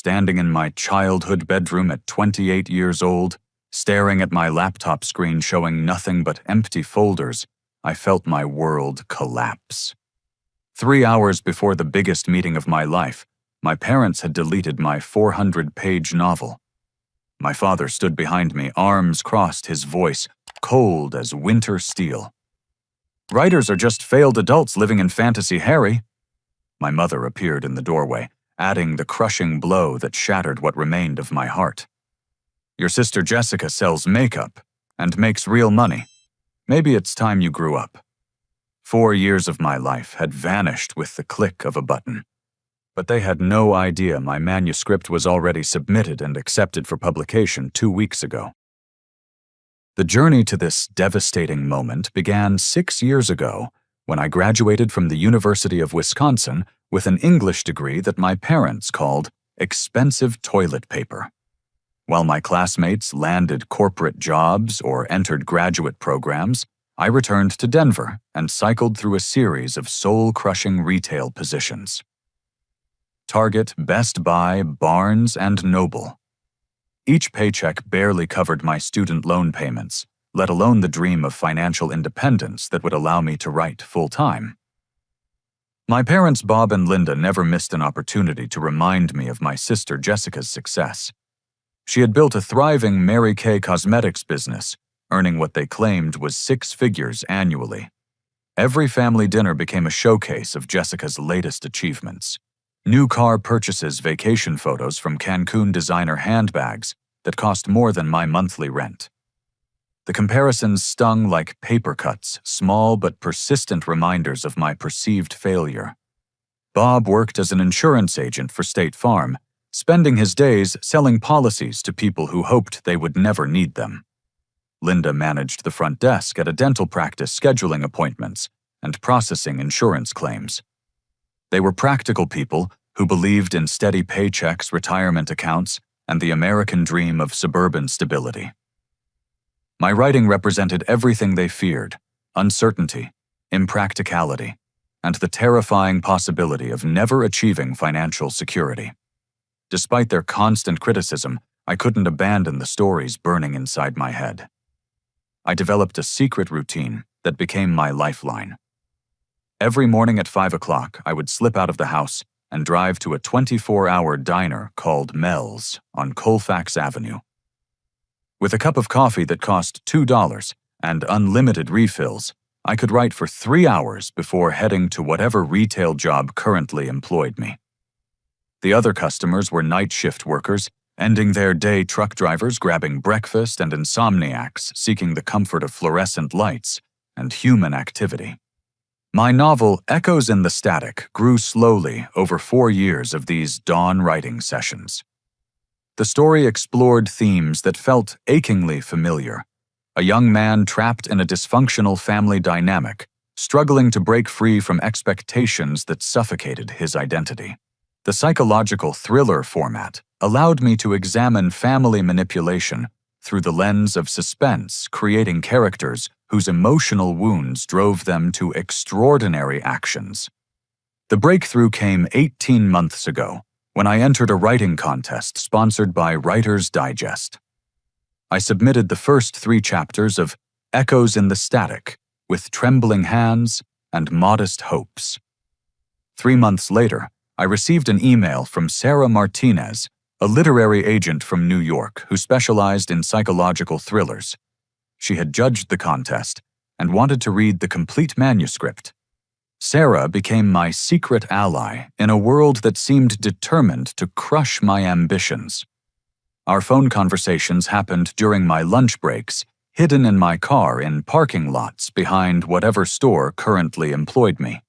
Standing in my childhood bedroom at 28 years old, staring at my laptop screen showing nothing but empty folders, I felt my world collapse. 3 hours before the biggest meeting of my life, my parents had deleted my 400-page novel. My father stood behind me, arms crossed, his voice cold as winter steel. "Writers are just failed adults living in fantasy, Harry." My mother appeared in the doorway, adding the crushing blow that shattered what remained of my heart. "Your sister Jessica sells makeup and makes real money. Maybe it's time you grew up." 4 years of my life had vanished with the click of a button. But they had no idea my manuscript was already submitted and accepted for publication 2 weeks ago. The journey to this devastating moment began 6 years ago when I graduated from the University of Wisconsin with an English degree that my parents called expensive toilet paper. While my classmates landed corporate jobs or entered graduate programs, I returned to Denver and cycled through a series of soul-crushing retail positions. Target, Best Buy, Barnes, and Noble. Each paycheck barely covered my student loan payments, let alone the dream of financial independence that would allow me to write full-time. My parents, Bob and Linda, never missed an opportunity to remind me of my sister Jessica's success. She had built a thriving Mary Kay cosmetics business, earning what they claimed was 6 figures annually. Every family dinner became a showcase of Jessica's latest achievements. New car purchases, vacation photos from Cancun designer handbags that cost more than my monthly rent. The comparisons stung like paper cuts, small but persistent reminders of my perceived failure. Bob worked as an insurance agent for State Farm, spending his days selling policies to people who hoped they would never need them. Linda managed the front desk at a dental practice, scheduling appointments and processing insurance claims. They were practical people who believed in steady paychecks, retirement accounts, and the American dream of suburban stability. My writing represented everything they feared: uncertainty, impracticality, and the terrifying possibility of never achieving financial security. Despite their constant criticism, I couldn't abandon the stories burning inside my head. I developed a secret routine that became my lifeline. Every morning at 5 o'clock, I would slip out of the house and drive to a 24-hour diner called Mel's on Colfax Avenue. With a cup of coffee that cost $2 and unlimited refills, I could write for 3 hours before heading to whatever retail job currently employed me. The other customers were night shift workers, ending their day truck drivers grabbing breakfast, and insomniacs seeking the comfort of fluorescent lights and human activity. My novel, Echoes in the Static, grew slowly over 4 years of these dawn writing sessions. The story explored themes that felt achingly familiar. A young man trapped in a dysfunctional family dynamic, struggling to break free from expectations that suffocated his identity. The psychological thriller format allowed me to examine family manipulation through the lens of suspense, creating characters whose emotional wounds drove them to extraordinary actions. The breakthrough came 18 months ago, when I entered a writing contest sponsored by Writer's Digest. I submitted the first 3 chapters of Echoes in the Static with trembling hands and modest hopes. 3 months later, I received an email from Sarah Martinez, a literary agent from New York who specialized in psychological thrillers. She had judged the contest and wanted to read the complete manuscript. Sarah became my secret ally in a world that seemed determined to crush my ambitions. Our phone conversations happened during my lunch breaks, hidden in my car in parking lots behind whatever store currently employed me.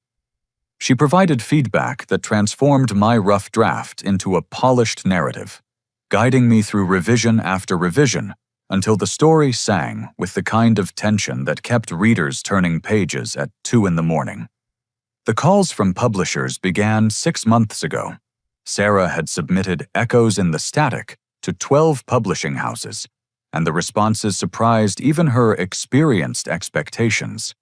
She provided feedback that transformed my rough draft into a polished narrative, guiding me through revision after revision until the story sang with the kind of tension that kept readers turning pages at 2 in the morning. The calls from publishers began 6 months ago. Sarah had submitted Echoes in the Static to 12 publishing houses, and the responses surprised even her experienced expectations.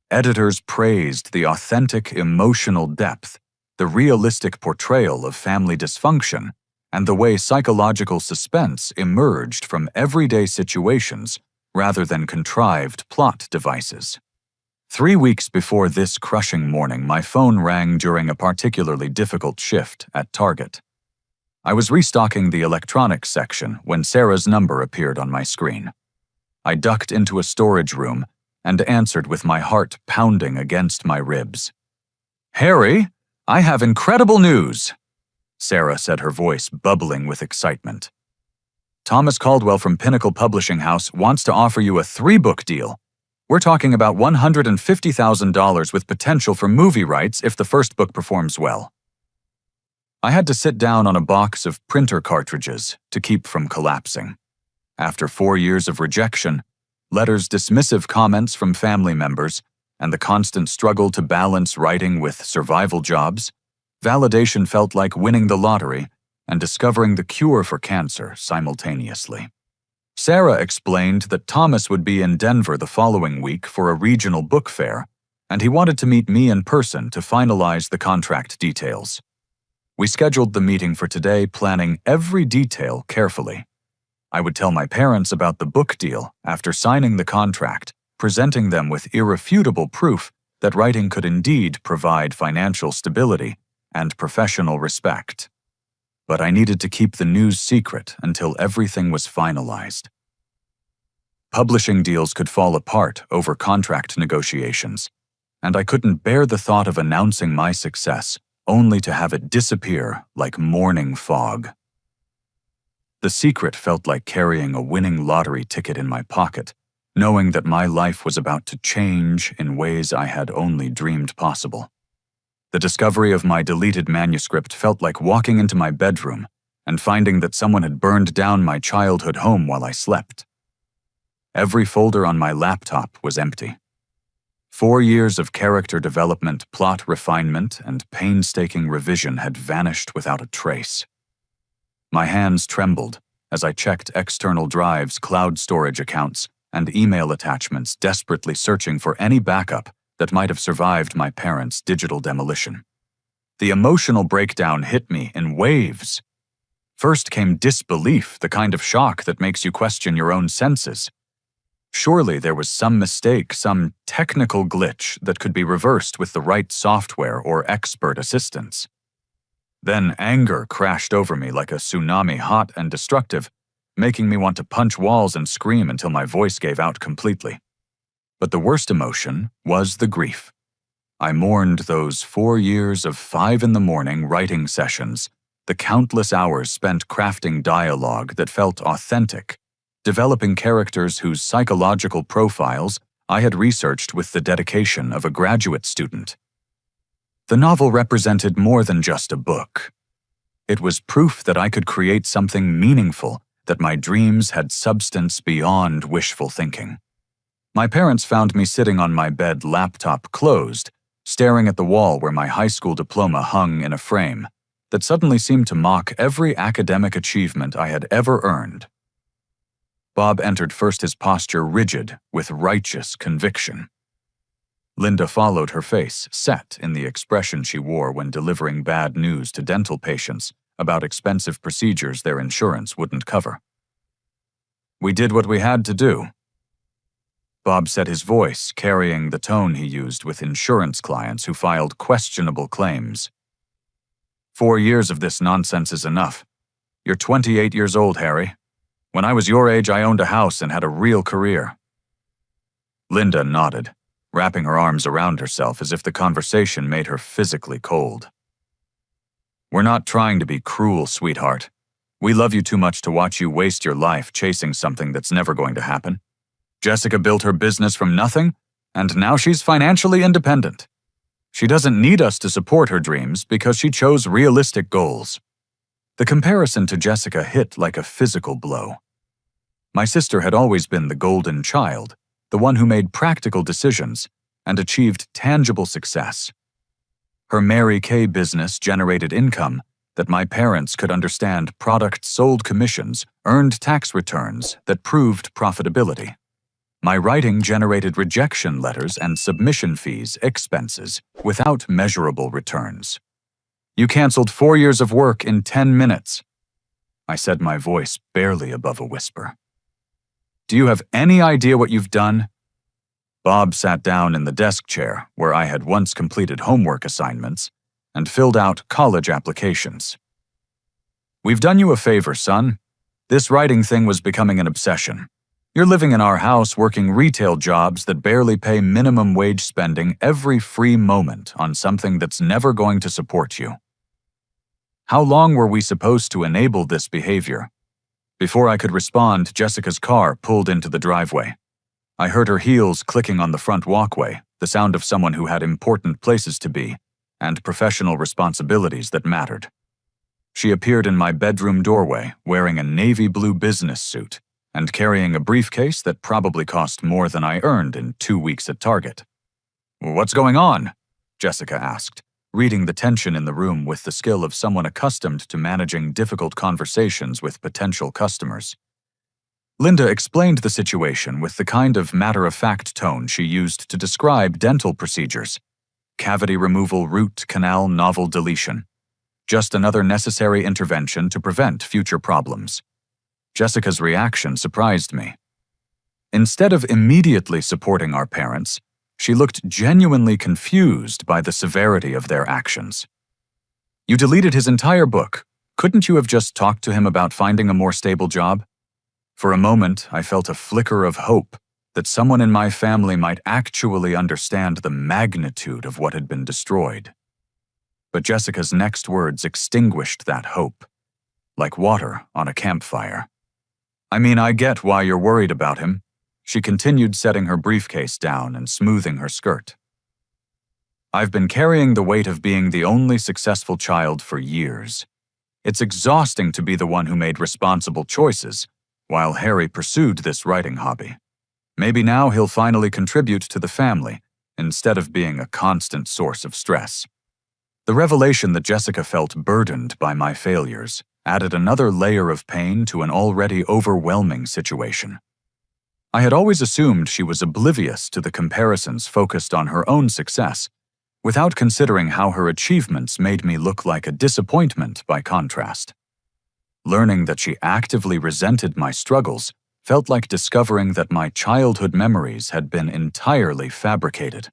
Editors praised the authentic emotional depth, the realistic portrayal of family dysfunction, and the way psychological suspense emerged from everyday situations rather than contrived plot devices. 3 weeks before this crushing morning, my phone rang during a particularly difficult shift at Target. I was restocking the electronics section when Sarah's number appeared on my screen. I ducked into a storage room and answered with my heart pounding against my ribs. "Harry, I have incredible news," Sarah said, her voice bubbling with excitement. "Thomas Caldwell from Pinnacle Publishing House wants to offer you a 3-book deal. We're talking about $150,000 with potential for movie rights if the first book performs well." I had to sit down on a box of printer cartridges to keep from collapsing. After 4 years of rejection, letters, dismissive comments from family members, and the constant struggle to balance writing with survival jobs, validation felt like winning the lottery and discovering the cure for cancer simultaneously. Sarah explained that Thomas would be in Denver the following week for a regional book fair, and he wanted to meet me in person to finalize the contract details. We scheduled the meeting for today, planning every detail carefully. I would tell my parents about the book deal after signing the contract, presenting them with irrefutable proof that writing could indeed provide financial stability and professional respect. But I needed to keep the news secret until everything was finalized. Publishing deals could fall apart over contract negotiations, and I couldn't bear the thought of announcing my success only to have it disappear like morning fog. The secret felt like carrying a winning lottery ticket in my pocket, knowing that my life was about to change in ways I had only dreamed possible. The discovery of my deleted manuscript felt like walking into my bedroom and finding that someone had burned down my childhood home while I slept. Every folder on my laptop was empty. 4 years of character development, plot refinement, and painstaking revision had vanished without a trace. My hands trembled as I checked external drives, cloud storage accounts, and email attachments, desperately searching for any backup that might have survived my parents' digital demolition. The emotional breakdown hit me in waves. First came disbelief, the kind of shock that makes you question your own senses. Surely there was some mistake, some technical glitch that could be reversed with the right software or expert assistance. Then anger crashed over me like a tsunami, hot and destructive, making me want to punch walls and scream until my voice gave out completely. But the worst emotion was the grief. I mourned those 4 years of 5 a.m. writing sessions, the countless hours spent crafting dialogue that felt authentic, developing characters whose psychological profiles I had researched with the dedication of a graduate student. The novel represented more than just a book. It was proof that I could create something meaningful, that my dreams had substance beyond wishful thinking. My parents found me sitting on my bed, laptop closed, staring at the wall where my high school diploma hung in a frame that suddenly seemed to mock every academic achievement I had ever earned. Bob entered first, his posture rigid with righteous conviction. Linda followed, her face set in the expression she wore when delivering bad news to dental patients about expensive procedures their insurance wouldn't cover. "We did what we had to do," Bob said, his voice carrying the tone he used with insurance clients who filed questionable claims. 4 years of this nonsense is enough. You're 28 years old, Harry. When I was your age, I owned a house and had a real career. Linda nodded, wrapping her arms around herself as if the conversation made her physically cold. "We're not trying to be cruel, sweetheart. We love you too much to watch you waste your life chasing something that's never going to happen. Jessica built her business from nothing, and now she's financially independent. She doesn't need us to support her dreams because she chose realistic goals." The comparison to Jessica hit like a physical blow. My sister had always been the golden child, the one who made practical decisions and achieved tangible success. Her Mary Kay business generated income that my parents could understand, products sold, commissions, earned tax returns that proved profitability. My writing generated rejection letters and submission fees, expenses, without measurable returns. You canceled 4 years of work in 10 minutes. I said, my voice barely above a whisper. Do you have any idea what you've done? Bob sat down in the desk chair where I had once completed homework assignments and filled out college applications. We've done you a favor, son. This writing thing was becoming an obsession. You're living in our house working retail jobs that barely pay minimum wage, spending every free moment on something that's never going to support you. How long were we supposed to enable this behavior? Before I could respond, Jessica's car pulled into the driveway. I heard her heels clicking on the front walkway, the sound of someone who had important places to be and professional responsibilities that mattered. She appeared in my bedroom doorway wearing a navy blue business suit and carrying a briefcase that probably cost more than I earned in 2 weeks at Target. What's going on? Jessica asked, reading the tension in the room with the skill of someone accustomed to managing difficult conversations with potential customers. Linda explained the situation with the kind of matter-of-fact tone she used to describe dental procedures. Cavity removal, root canal, novel deletion. Just another necessary intervention to prevent future problems. Jessica's reaction surprised me. Instead of immediately supporting our parents, she looked genuinely confused by the severity of their actions. You deleted his entire book. Couldn't you have just talked to him about finding a more stable job? For a moment, I felt a flicker of hope that someone in my family might actually understand the magnitude of what had been destroyed. But Jessica's next words extinguished that hope, like water on a campfire. I mean, I get why you're worried about him. She continued, setting her briefcase down and smoothing her skirt. I've been carrying the weight of being the only successful child for years. It's exhausting to be the one who made responsible choices, while Harry pursued this writing hobby. Maybe now he'll finally contribute to the family, instead of being a constant source of stress. The revelation that Jessica felt burdened by my failures added another layer of pain to an already overwhelming situation. I had always assumed she was oblivious to the comparisons focused on her own success, without considering how her achievements made me look like a disappointment by contrast. Learning that she actively resented my struggles felt like discovering that my childhood memories had been entirely fabricated.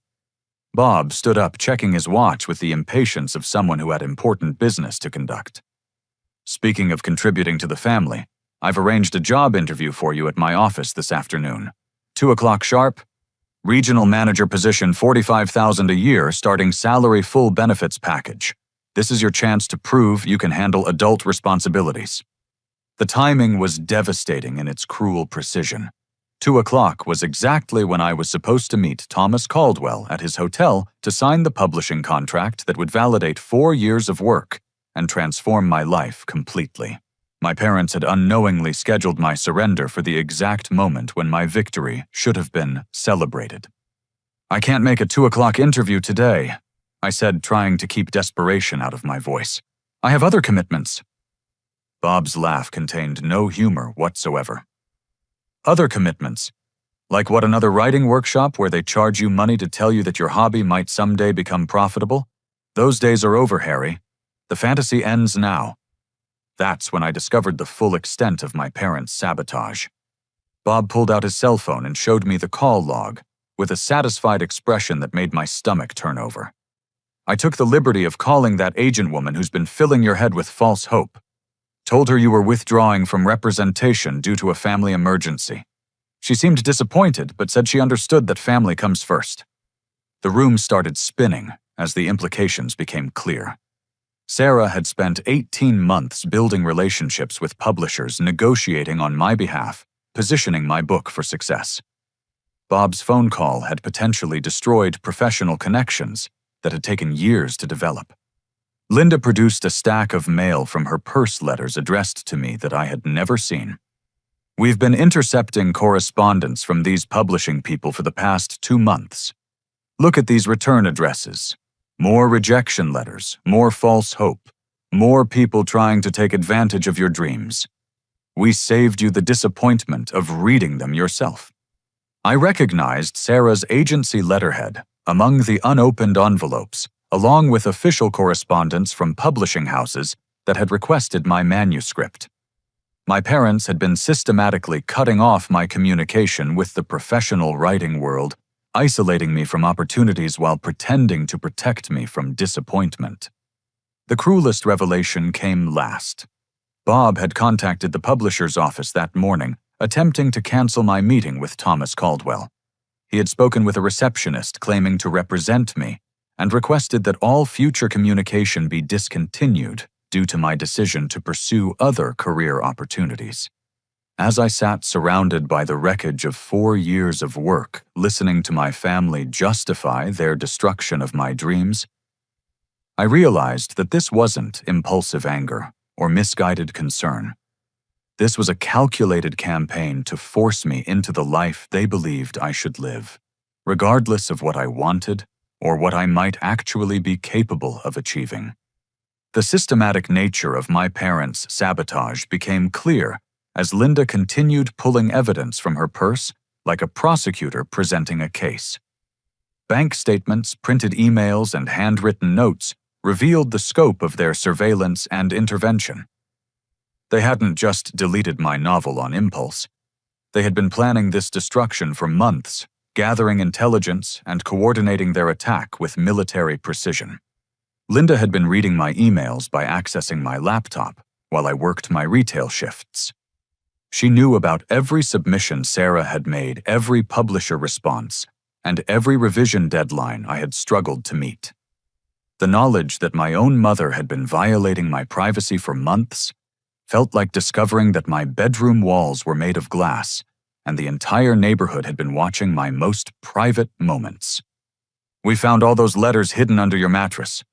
Bob stood up, checking his watch with the impatience of someone who had important business to conduct. Speaking of contributing to the family, I've arranged a job interview for you at my office this afternoon. 2 o'clock sharp. Regional manager position, $45,000 a year, starting salary, full benefits package. This is your chance to prove you can handle adult responsibilities. The timing was devastating in its cruel precision. 2 o'clock was exactly when I was supposed to meet Thomas Caldwell at his hotel to sign the publishing contract that would validate 4 years of work and transform my life completely. My parents had unknowingly scheduled my surrender for the exact moment when my victory should have been celebrated. I can't make a 2 o'clock interview today, I said, trying to keep desperation out of my voice. I have other commitments. Bob's laugh contained no humor whatsoever. Other commitments? Like what, another writing workshop where they charge you money to tell you that your hobby might someday become profitable? Those days are over, Harry. The fantasy ends now. That's when I discovered the full extent of my parents' sabotage. Bob pulled out his cell phone and showed me the call log, with a satisfied expression that made my stomach turn over. I took the liberty of calling that agent woman who's been filling your head with false hope. Told her you were withdrawing from representation due to a family emergency. She seemed disappointed, but said she understood that family comes first. The room started spinning as the implications became clear. Sarah had spent 18 months building relationships with publishers, negotiating on my behalf, positioning my book for success. Bob's phone call had potentially destroyed professional connections that had taken years to develop. Linda produced a stack of mail from her purse letters addressed to me that I had never seen. We've been intercepting correspondence from these publishing people for the past 2 months. Look at these return addresses. More rejection letters, more false hope, more people trying to take advantage of your dreams. We saved you the disappointment of reading them yourself. I recognized Sarah's agency letterhead among the unopened envelopes, along with official correspondence from publishing houses that had requested my manuscript. My parents had been systematically cutting off my communication with the professional writing world, isolating me from opportunities while pretending to protect me from disappointment. The cruelest revelation came last. Bob had contacted the publisher's office that morning, attempting to cancel my meeting with Thomas Caldwell. He had spoken with a receptionist claiming to represent me and requested that all future communication be discontinued due to my decision to pursue other career opportunities. As I sat surrounded by the wreckage of 4 years of work, listening to my family justify their destruction of my dreams, I realized that this wasn't impulsive anger or misguided concern. This was a calculated campaign to force me into the life they believed I should live, regardless of what I wanted or what I might actually be capable of achieving. The systematic nature of my parents' sabotage became clear as Linda continued pulling evidence from her purse like a prosecutor presenting a case. Bank statements, printed emails, and handwritten notes revealed the scope of their surveillance and intervention. They hadn't just deleted my novel on impulse. They had been planning this destruction for months, gathering intelligence and coordinating their attack with military precision. Linda had been reading my emails by accessing my laptop while I worked my retail shifts. She knew about every submission Sarah had made, every publisher response, and every revision deadline I had struggled to meet. The knowledge that my own mother had been violating my privacy for months felt like discovering that my bedroom walls were made of glass and the entire neighborhood had been watching my most private moments. "We found all those letters hidden under your mattress,"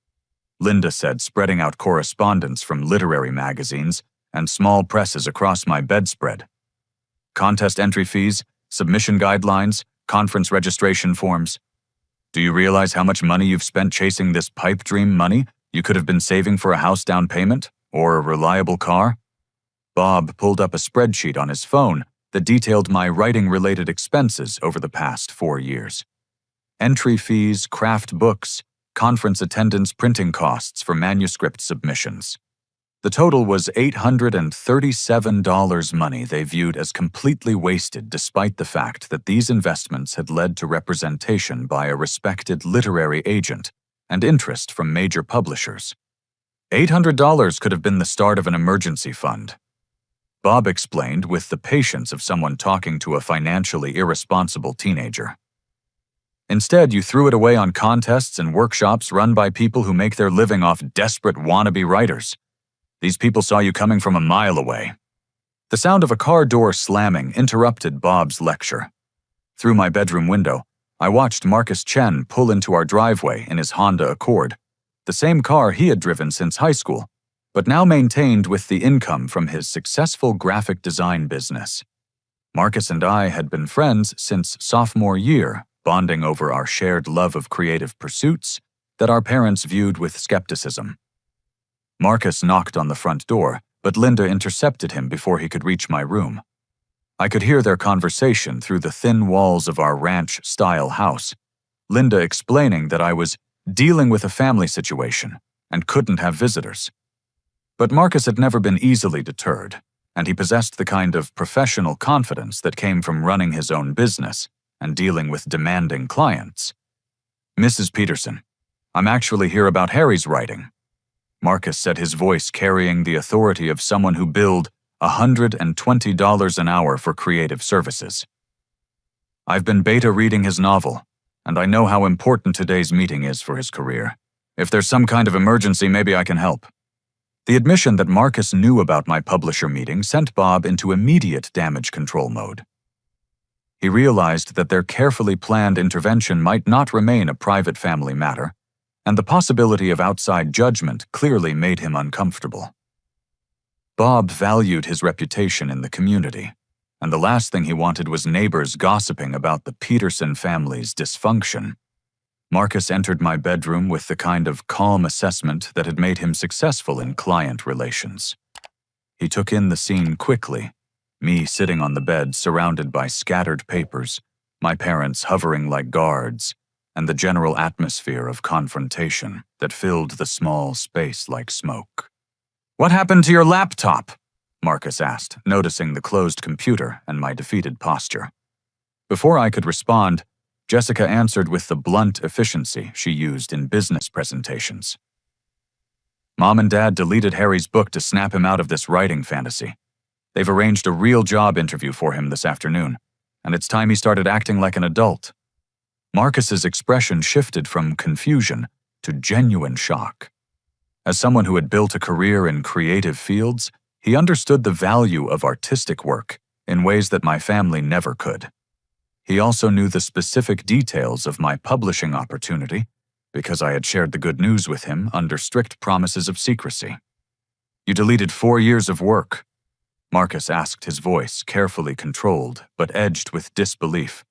Linda said, spreading out correspondence from literary magazines and small presses across my bedspread. Contest entry fees, submission guidelines, conference registration forms. "Do you realize how much money you've spent chasing this pipe dream money you could have been saving for a house down payment or a reliable car?" Bob pulled up a spreadsheet on his phone that detailed my writing-related expenses over the past 4 years. Entry fees, craft books, conference attendance, printing costs for manuscript submissions. The total was $837 money they viewed as completely wasted despite the fact that these investments had led to representation by a respected literary agent and interest from major publishers. $800 could have been the start of an emergency fund. Bob explained with the patience of someone talking to a financially irresponsible teenager. "Instead, you threw it away on contests and workshops run by people who make their living off desperate wannabe writers. These people saw you coming from a mile away." The sound of a car door slamming interrupted Bob's lecture. Through my bedroom window, I watched Marcus Chen pull into our driveway in his Honda Accord, the same car he had driven since high school, but now maintained with the income from his successful graphic design business. Marcus and I had been friends since sophomore year, bonding over our shared love of creative pursuits that our parents viewed with skepticism. Marcus knocked on the front door, but Linda intercepted him before he could reach my room. I could hear their conversation through the thin walls of our ranch-style house, Linda explaining that I was dealing with a family situation and couldn't have visitors. But Marcus had never been easily deterred, and he possessed the kind of professional confidence that came from running his own business and dealing with demanding clients. "Mrs. Peterson, I'm actually here about Harry's writing," Marcus said, his voice carrying the authority of someone who billed $120 an hour for creative services. "I've been beta reading his novel, and I know how important today's meeting is for his career. If there's some kind of emergency, maybe I can help." The admission that Marcus knew about my publisher meeting sent Bob into immediate damage control mode. He realized that their carefully planned intervention might not remain a private family matter, and the possibility of outside judgment clearly made him uncomfortable. Bob valued his reputation in the community, and the last thing he wanted was neighbors gossiping about the Peterson family's dysfunction. Marcus entered my bedroom with the kind of calm assessment that had made him successful in client relations. He took in the scene quickly, me sitting on the bed surrounded by scattered papers, my parents hovering like guards, and the general atmosphere of confrontation that filled the small space like smoke. "What happened to your laptop?" Marcus asked, noticing the closed computer and my defeated posture. Before I could respond, Jessica answered with the blunt efficiency she used in business presentations. Mom and Dad deleted Harry's book to snap him out of this writing fantasy. They've arranged a real job interview for him this afternoon, and it's time he started acting like an adult. Marcus's expression shifted from confusion to genuine shock. As someone who had built a career in creative fields, he understood the value of artistic work in ways that my family never could. He also knew the specific details of my publishing opportunity because I had shared the good news with him under strict promises of secrecy. "You deleted 4 years of work," Marcus asked, his voice carefully controlled but edged with disbelief.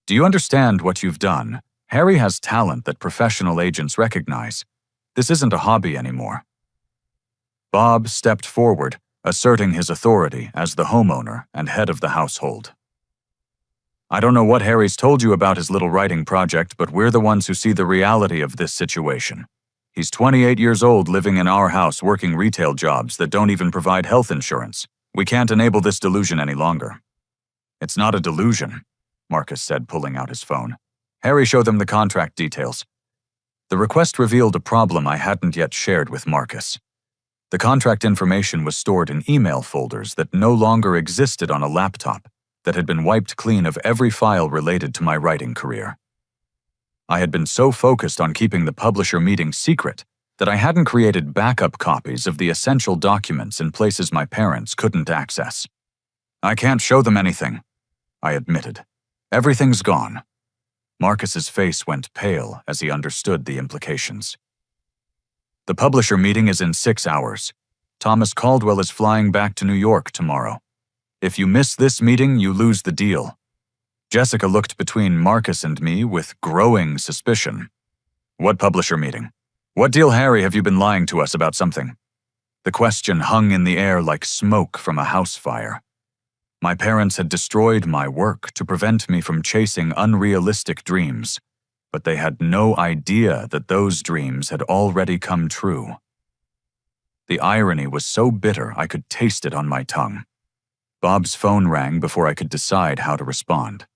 "Do you understand what you've done? Harry has talent that professional agents recognize. This isn't a hobby anymore." Bob stepped forward, asserting his authority as the homeowner and head of the household. "I don't know what Harry's told you about his little writing project, but we're the ones who see the reality of this situation. He's 28 years old living in our house working retail jobs that don't even provide health insurance. We can't enable this delusion any longer." "It's not a delusion," Marcus said, pulling out his phone. "Harry showed them the contract details." The request revealed a problem I hadn't yet shared with Marcus. The contract information was stored in email folders that no longer existed on a laptop that had been wiped clean of every file related to my writing career. I had been so focused on keeping the publisher meeting secret that I hadn't created backup copies of the essential documents in places my parents couldn't access. "I can't show them anything," I admitted. "Everything's gone." Marcus's face went pale as he understood the implications. "The publisher meeting is in 6 hours. Thomas Caldwell is flying back to New York tomorrow. If you miss this meeting, you lose the deal." Jessica looked between Marcus and me with growing suspicion. "What publisher meeting? What deal, Harry? Have you been lying to us about something?" The question hung in the air like smoke from a house fire. My parents had destroyed my work to prevent me from chasing unrealistic dreams, but they had no idea that those dreams had already come true. The irony was so bitter I could taste it on my tongue. Bob's phone rang before I could decide how to respond.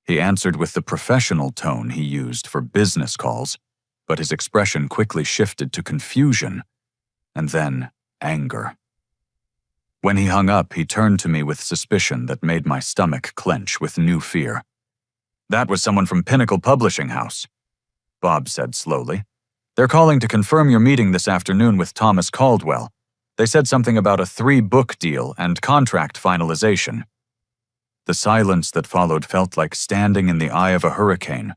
He answered with the professional tone he used for business calls, but his expression quickly shifted to confusion and then anger. When he hung up, he turned to me with suspicion that made my stomach clench with new fear. "That was someone from Pinnacle Publishing House," Bob said slowly. "They're calling to confirm your meeting this afternoon with Thomas Caldwell. They said something about a 3-book deal and contract finalization." The silence that followed felt like standing in the eye of a hurricane,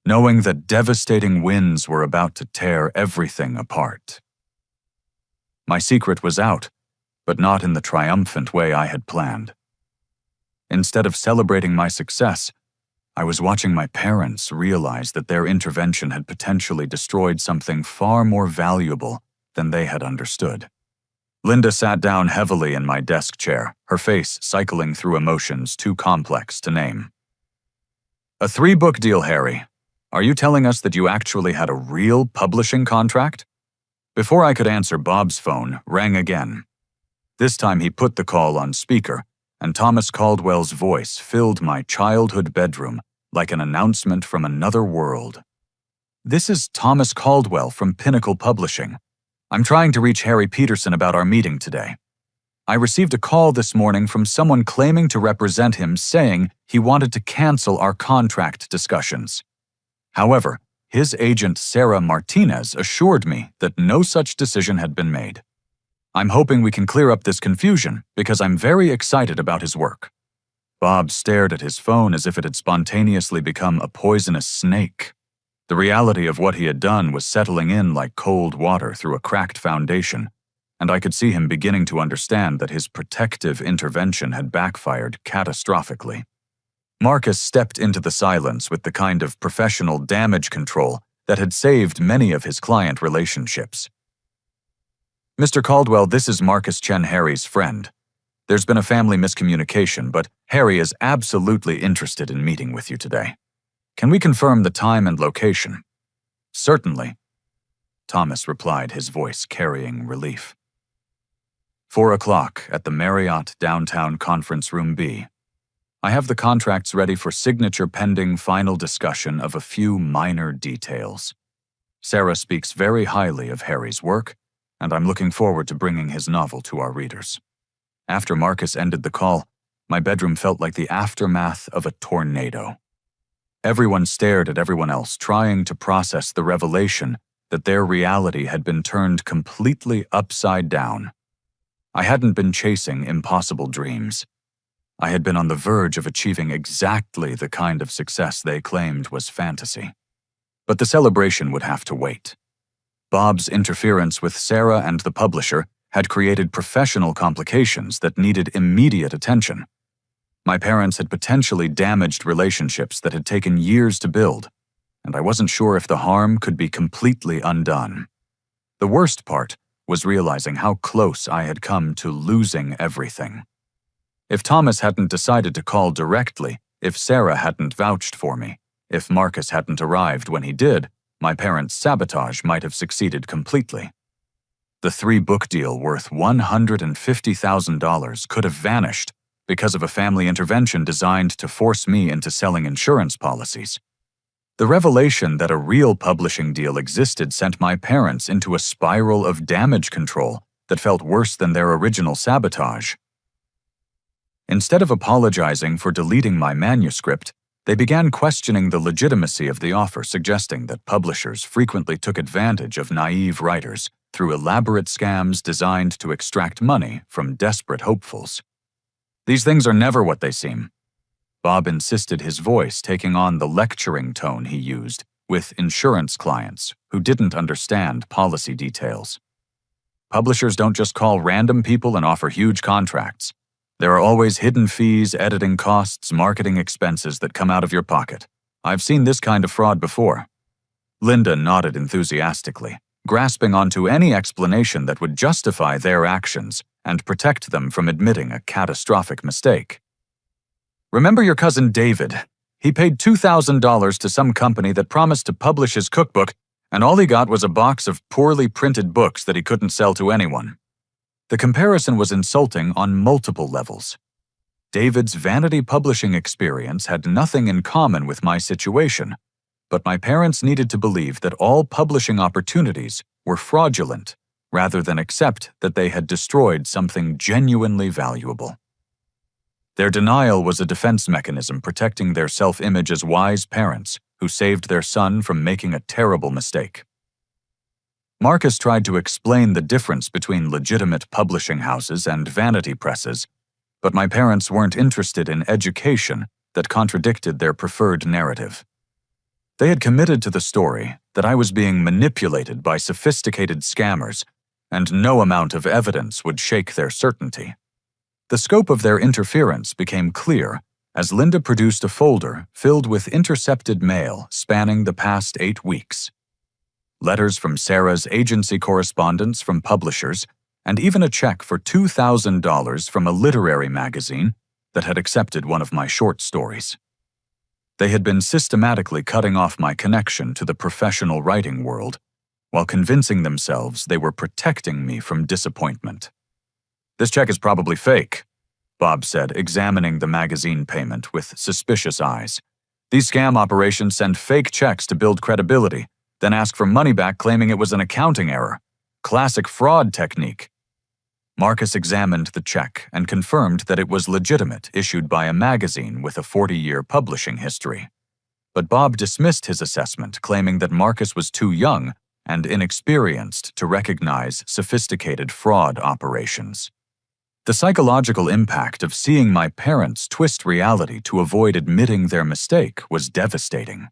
knowing that devastating winds were about to tear everything apart. My secret was out, but not in the triumphant way I had planned. Instead of celebrating my success, I was watching my parents realize that their intervention had potentially destroyed something far more valuable than they had understood. Linda sat down heavily in my desk chair, her face cycling through emotions too complex to name. "A 3-book deal, Harry. Are you telling us that you actually had a real publishing contract?" Before I could answer, Bob's phone rang again. This time he put the call on speaker, and Thomas Caldwell's voice filled my childhood bedroom like an announcement from another world. "This is Thomas Caldwell from Pinnacle Publishing. I'm trying to reach Harry Peterson about our meeting today. I received a call this morning from someone claiming to represent him, saying he wanted to cancel our contract discussions. However, his agent Sarah Martinez assured me that no such decision had been made. I'm hoping we can clear up this confusion because I'm very excited about his work." Bob stared at his phone as if it had spontaneously become a poisonous snake. The reality of what he had done was settling in like cold water through a cracked foundation, and I could see him beginning to understand that his protective intervention had backfired catastrophically. Marcus stepped into the silence with the kind of professional damage control that had saved many of his client relationships. "Mr. Caldwell, this is Marcus Chen, Harry's friend. There's been a family miscommunication, but Harry is absolutely interested in meeting with you today. Can we confirm the time and location?" "Certainly," Thomas replied, his voice carrying relief. 4 o'clock at the Marriott Downtown Conference Room B. I have the contracts ready for signature pending final discussion of a few minor details. Sarah speaks very highly of Harry's work, and I'm looking forward to bringing his novel to our readers. After Marcus ended the call, my bedroom felt like the aftermath of a tornado. Everyone stared at everyone else, trying to process the revelation that their reality had been turned completely upside down. I hadn't been chasing impossible dreams. I had been on the verge of achieving exactly the kind of success they claimed was fantasy. But the celebration would have to wait. Bob's interference with Sarah and the publisher had created professional complications that needed immediate attention. My parents had potentially damaged relationships that had taken years to build, and I wasn't sure if the harm could be completely undone. The worst part was realizing how close I had come to losing everything. If Thomas hadn't decided to call directly, if Sarah hadn't vouched for me, if Marcus hadn't arrived when he did, my parents' sabotage might have succeeded completely. The 3-book deal worth $150,000 could have vanished because of a family intervention designed to force me into selling insurance policies. The revelation that a real publishing deal existed sent my parents into a spiral of damage control that felt worse than their original sabotage. Instead of apologizing for deleting my manuscript, they began questioning the legitimacy of the offer, suggesting that publishers frequently took advantage of naive writers through elaborate scams designed to extract money from desperate hopefuls. These things are never what they seem. Bob insisted, his voice taking on the lecturing tone he used with insurance clients who didn't understand policy details. Publishers don't just call random people and offer huge contracts. There are always hidden fees, editing costs, marketing expenses that come out of your pocket. I've seen this kind of fraud before. Linda nodded enthusiastically, grasping onto any explanation that would justify their actions and protect them from admitting a catastrophic mistake. Remember your cousin David? He paid $2,000 to some company that promised to publish his cookbook, and all he got was a box of poorly printed books that he couldn't sell to anyone. The comparison was insulting on multiple levels. David's vanity publishing experience had nothing in common with my situation, but my parents needed to believe that all publishing opportunities were fraudulent, rather than accept that they had destroyed something genuinely valuable. Their denial was a defense mechanism protecting their self-image as wise parents who saved their son from making a terrible mistake. Marcus tried to explain the difference between legitimate publishing houses and vanity presses, but my parents weren't interested in education that contradicted their preferred narrative. They had committed to the story that I was being manipulated by sophisticated scammers, and no amount of evidence would shake their certainty. The scope of their interference became clear as Linda produced a folder filled with intercepted mail spanning the past 8 weeks. Letters from Sarah's agency correspondents from publishers, and even a check for $2,000 from a literary magazine that had accepted one of my short stories. They had been systematically cutting off my connection to the professional writing world, while convincing themselves they were protecting me from disappointment. "This check is probably fake," Bob said, examining the magazine payment with suspicious eyes. "These scam operations send fake checks to build credibility, then ask for money back claiming it was an accounting error. Classic fraud technique." Marcus examined the check and confirmed that it was legitimate, issued by a magazine with a 40-year publishing history. But Bob dismissed his assessment, claiming that Marcus was too young and inexperienced to recognize sophisticated fraud operations. The psychological impact of seeing my parents twist reality to avoid admitting their mistake was devastating.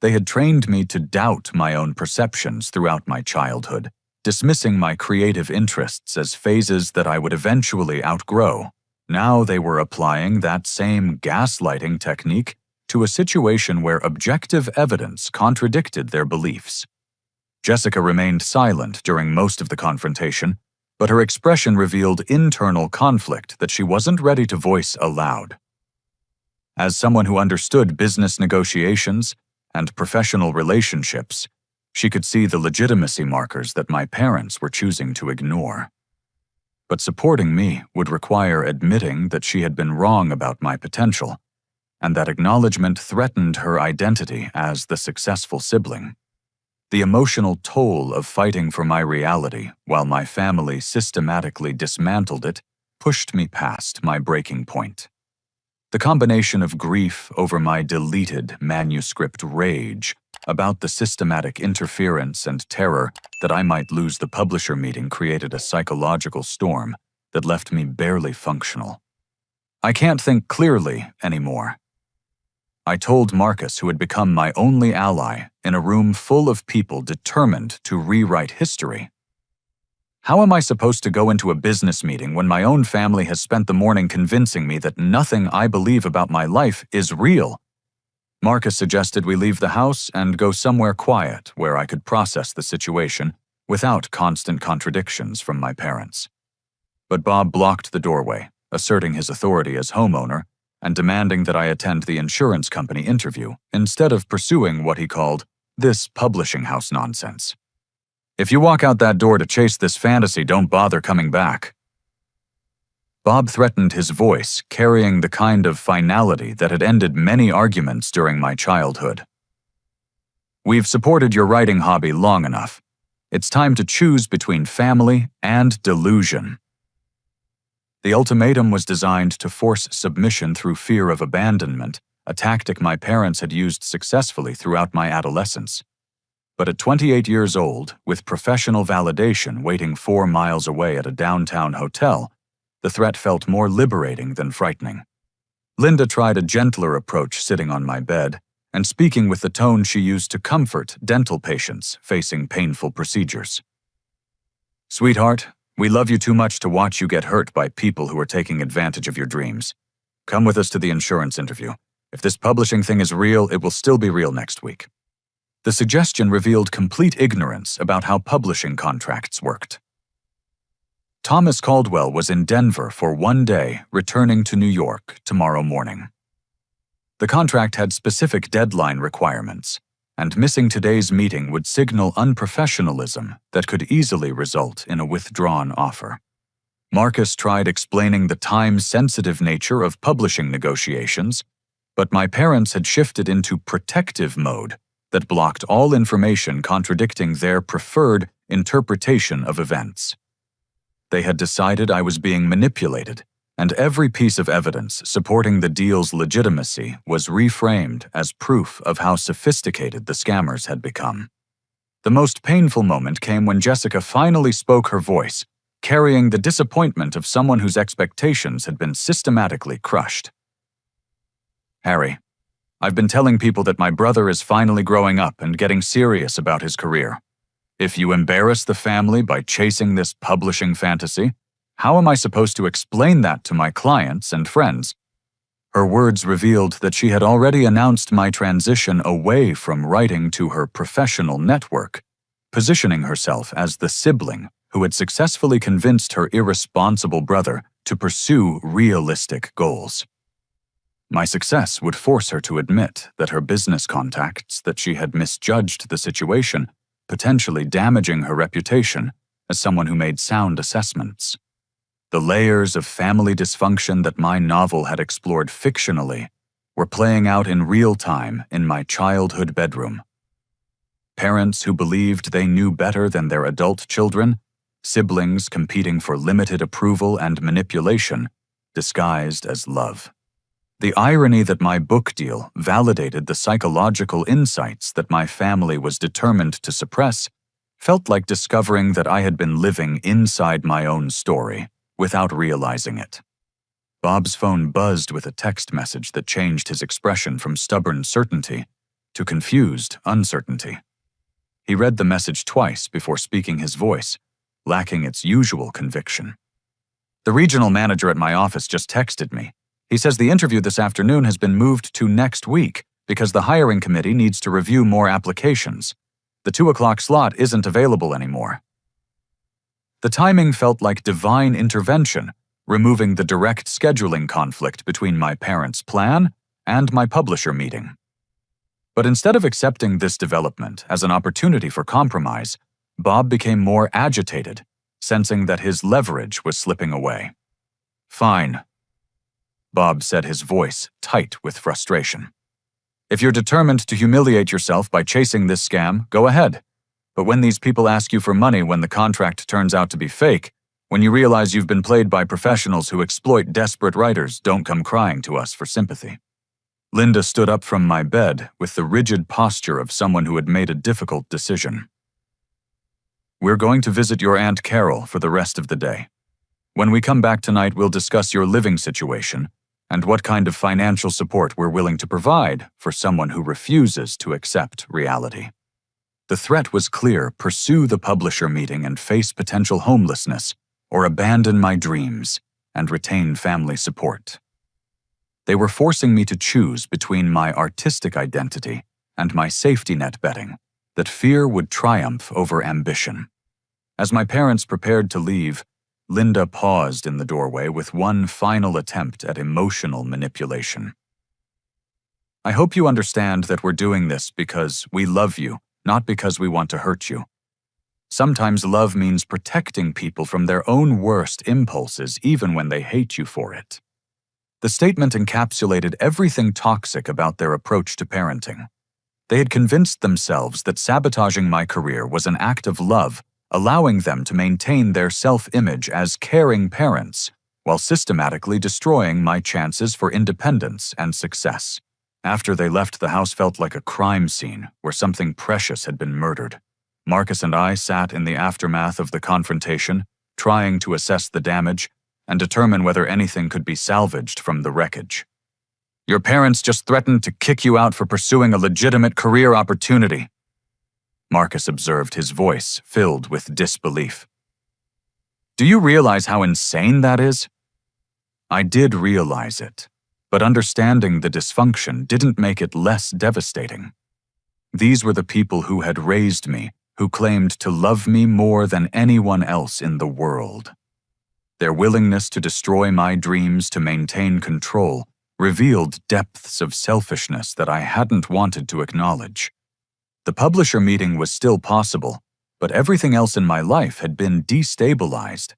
They had trained me to doubt my own perceptions throughout my childhood, dismissing my creative interests as phases that I would eventually outgrow. Now they were applying that same gaslighting technique to a situation where objective evidence contradicted their beliefs. Jessica remained silent during most of the confrontation, but her expression revealed internal conflict that she wasn't ready to voice aloud. As someone who understood business negotiations and professional relationships, she could see the legitimacy markers that my parents were choosing to ignore. But supporting me would require admitting that she had been wrong about my potential, and that acknowledgement threatened her identity as the successful sibling. The emotional toll of fighting for my reality while my family systematically dismantled it pushed me past my breaking point. The combination of grief over my deleted manuscript rage about the systematic interference and terror that I might lose the publisher meeting created a psychological storm that left me barely functional. I can't think clearly anymore. I told Marcus, who had become my only ally, in a room full of people determined to rewrite history. How am I supposed to go into a business meeting when my own family has spent the morning convincing me that nothing I believe about my life is real? Marcus suggested we leave the house and go somewhere quiet where I could process the situation without constant contradictions from my parents. But Bob blocked the doorway, asserting his authority as homeowner and demanding that I attend the insurance company interview instead of pursuing what he called this publishing house nonsense. If you walk out that door to chase this fantasy, don't bother coming back. Bob threatened, his voice carrying the kind of finality that had ended many arguments during my childhood. We've supported your writing hobby long enough. It's time to choose between family and delusion. The ultimatum was designed to force submission through fear of abandonment, a tactic my parents had used successfully throughout my adolescence. But at 28 years old, with professional validation waiting 4 miles away at a downtown hotel, the threat felt more liberating than frightening. Linda tried a gentler approach sitting on my bed and speaking with the tone she used to comfort dental patients facing painful procedures. Sweetheart, we love you too much to watch you get hurt by people who are taking advantage of your dreams. Come with us to the insurance interview. If this publishing thing is real, it will still be real next week. The suggestion revealed complete ignorance about how publishing contracts worked. Thomas Caldwell was in Denver for 1 day, returning to New York tomorrow morning. The contract had specific deadline requirements, and missing today's meeting would signal unprofessionalism that could easily result in a withdrawn offer. Marcus tried explaining the time-sensitive nature of publishing negotiations, but my parents had shifted into protective mode that blocked all information contradicting their preferred interpretation of events. They had decided I was being manipulated, and every piece of evidence supporting the deal's legitimacy was reframed as proof of how sophisticated the scammers had become. The most painful moment came when Jessica finally spoke her voice, carrying the disappointment of someone whose expectations had been systematically crushed. Harry, I've been telling people that my brother is finally growing up and getting serious about his career. If you embarrass the family by chasing this publishing fantasy, how am I supposed to explain that to my clients and friends? Her words revealed that she had already announced my transition away from writing to her professional network, positioning herself as the sibling who had successfully convinced her irresponsible brother to pursue realistic goals. My success would force her to admit that her business contacts that she had misjudged the situation, potentially damaging her reputation as someone who made sound assessments. The layers of family dysfunction that my novel had explored fictionally were playing out in real time in my childhood bedroom. Parents who believed they knew better than their adult children, siblings competing for limited approval and manipulation, disguised as love. The irony that my book deal validated the psychological insights that my family was determined to suppress felt like discovering that I had been living inside my own story without realizing it. Bob's phone buzzed with a text message that changed his expression from stubborn certainty to confused uncertainty. He read the message twice before speaking his voice, lacking its usual conviction. The regional manager at my office just texted me. He says the interview this afternoon has been moved to next week because the hiring committee needs to review more applications. The 2 o'clock slot isn't available anymore. The timing felt like divine intervention, removing the direct scheduling conflict between my parents' plan and my publisher meeting. But instead of accepting this development as an opportunity for compromise, Bob became more agitated, sensing that his leverage was slipping away. "Fine," Bob said, his voice tight with frustration. "If you're determined to humiliate yourself by chasing this scam, go ahead. But when these people ask you for money when the contract turns out to be fake, when you realize you've been played by professionals who exploit desperate writers, don't come crying to us for sympathy." Linda stood up from my bed with the rigid posture of someone who had made a difficult decision. "We're going to visit your Aunt Carol for the rest of the day. When we come back tonight, we'll discuss your living situation and what kind of financial support we're willing to provide for someone who refuses to accept reality." The threat was clear: pursue the publisher meeting and face potential homelessness, or abandon my dreams and retain family support. They were forcing me to choose between my artistic identity and my safety net, betting that fear would triumph over ambition. As my parents prepared to leave, Linda paused in the doorway with one final attempt at emotional manipulation. "I hope you understand that we're doing this because we love you, not because we want to hurt you. Sometimes love means protecting people from their own worst impulses, even when they hate you for it." The statement encapsulated everything toxic about their approach to parenting. They had convinced themselves that sabotaging my career was an act of love, allowing them to maintain their self-image as caring parents, while systematically destroying my chances for independence and success. After they left, the house felt like a crime scene where something precious had been murdered. Marcus and I sat in the aftermath of the confrontation, trying to assess the damage and determine whether anything could be salvaged from the wreckage. "Your parents just threatened to kick you out for pursuing a legitimate career opportunity," Marcus observed, his voice filled with disbelief. "Do you realize how insane that is?" I did realize it, but understanding the dysfunction didn't make it less devastating. These were the people who had raised me, who claimed to love me more than anyone else in the world. Their willingness to destroy my dreams to maintain control revealed depths of selfishness that I hadn't wanted to acknowledge. The publisher meeting was still possible, but everything else in my life had been destabilized.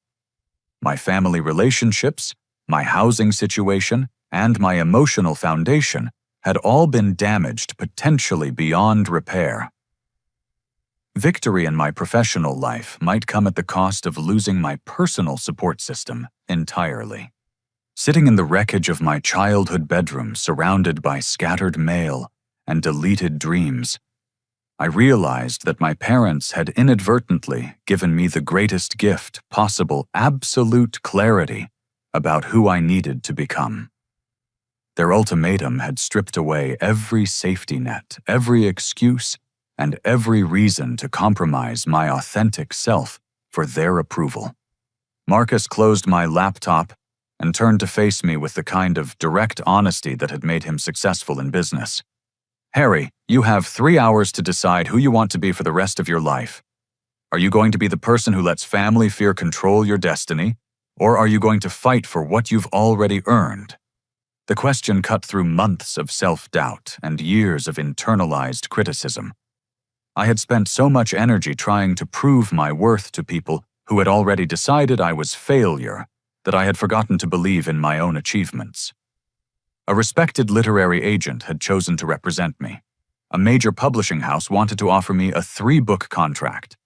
My family relationships, my housing situation, and my emotional foundation had all been damaged potentially beyond repair. Victory in my professional life might come at the cost of losing my personal support system entirely. Sitting in the wreckage of my childhood bedroom, surrounded by scattered mail and deleted dreams, I realized that my parents had inadvertently given me the greatest gift possible: absolute clarity about who I needed to become. Their ultimatum had stripped away every safety net, every excuse, and every reason to compromise my authentic self for their approval. Marcus closed my laptop and turned to face me with the kind of direct honesty that had made him successful in business. "Harry, you have 3 hours to decide who you want to be for the rest of your life. Are you going to be the person who lets family fear control your destiny, or are you going to fight for what you've already earned?" The question cut through months of self-doubt and years of internalized criticism. I had spent so much energy trying to prove my worth to people who had already decided I was failure that I had forgotten to believe in my own achievements. A respected literary agent had chosen to represent me. A major publishing house wanted to offer me a 3-book contract.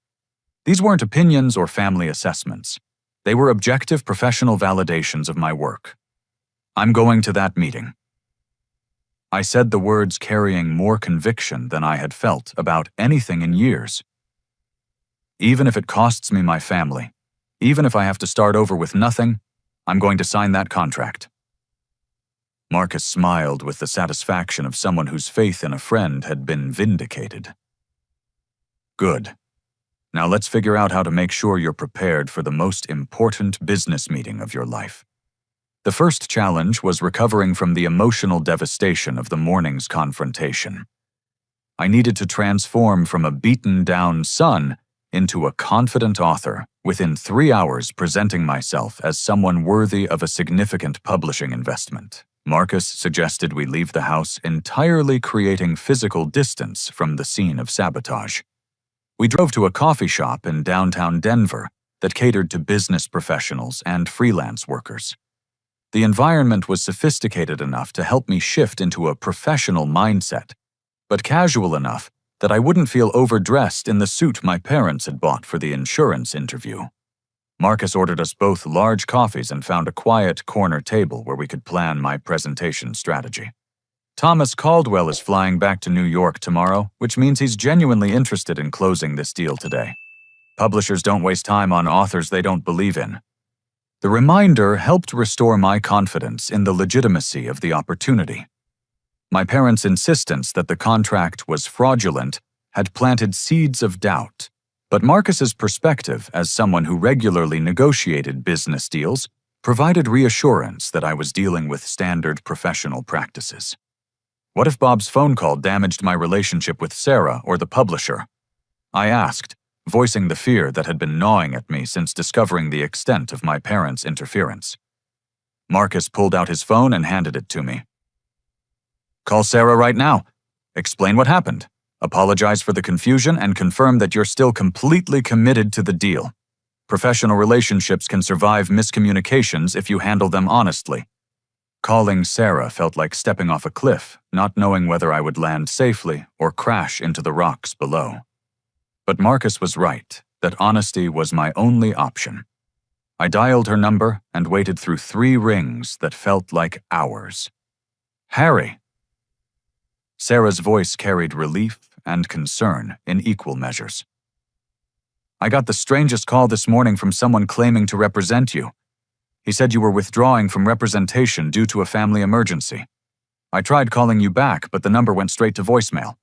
These weren't opinions or family assessments. They were objective professional validations of my work. "I'm going to that meeting." I said the words carrying more conviction than I had felt about anything in years. "Even if it costs me my family, even if I have to start over with nothing, I'm going to sign that contract." Marcus smiled with the satisfaction of someone whose faith in a friend had been vindicated. "Good. Now let's figure out how to make sure you're prepared for the most important business meeting of your life." The first challenge was recovering from the emotional devastation of the morning's confrontation. I needed to transform from a beaten-down son into a confident author, within 3 hours presenting myself as someone worthy of a significant publishing investment. Marcus suggested we leave the house entirely, creating physical distance from the scene of sabotage. We drove to a coffee shop in downtown Denver, that catered to business professionals and freelance workers. The environment was sophisticated enough to help me shift into a professional mindset, but casual enough that I wouldn't feel overdressed in the suit my parents had bought for the insurance interview. Marcus ordered us both large coffees and found a quiet corner table where we could plan my presentation strategy. Thomas Caldwell is flying back to New York tomorrow, which means he's genuinely interested in closing this deal today. Publishers don't waste time on authors they don't believe in. The reminder helped restore my confidence in the legitimacy of the opportunity. My parents' insistence that the contract was fraudulent had planted seeds of doubt, but Marcus's perspective as someone who regularly negotiated business deals provided reassurance that I was dealing with standard professional practices. What if Bob's phone call damaged my relationship with Sarah or the publisher? I asked, voicing the fear that had been gnawing at me since discovering the extent of my parents' interference. Marcus pulled out his phone and handed it to me. Call Sarah right now. Explain what happened. Apologize for the confusion and confirm that you're still completely committed to the deal. Professional relationships can survive miscommunications if you handle them honestly. Calling Sarah felt like stepping off a cliff, not knowing whether I would land safely or crash into the rocks below. But Marcus was right, that honesty was my only option. I dialed her number and waited through 3 rings that felt like hours. Harry! Sarah's voice carried relief and concern in equal measures. I got the strangest call this morning from someone claiming to represent you. He said you were withdrawing from representation due to a family emergency. I tried calling you back, but the number went straight to voicemail.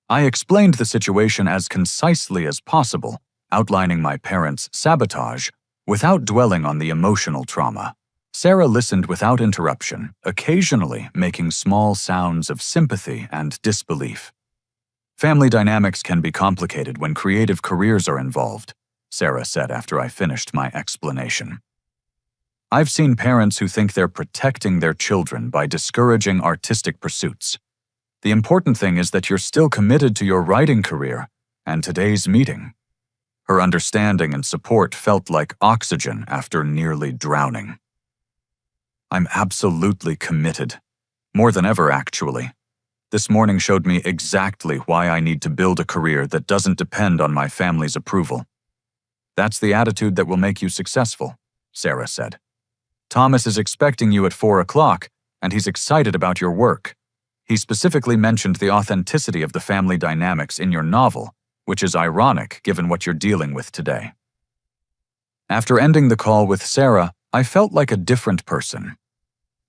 I explained the situation as concisely as possible, outlining my parents' sabotage without dwelling on the emotional trauma. Sarah listened without interruption, occasionally making small sounds of sympathy and disbelief. Family dynamics can be complicated when creative careers are involved, Sarah said after I finished my explanation. I've seen parents who think they're protecting their children by discouraging artistic pursuits. The important thing is that you're still committed to your writing career and today's meeting. Her understanding and support felt like oxygen after nearly drowning. I'm absolutely committed. More than ever, actually. This morning showed me exactly why I need to build a career that doesn't depend on my family's approval. That's the attitude that will make you successful, Sarah said. Thomas is expecting you at 4 o'clock, and he's excited about your work. He specifically mentioned the authenticity of the family dynamics in your novel, which is ironic given what you're dealing with today. After ending the call with Sarah, I felt like a different person.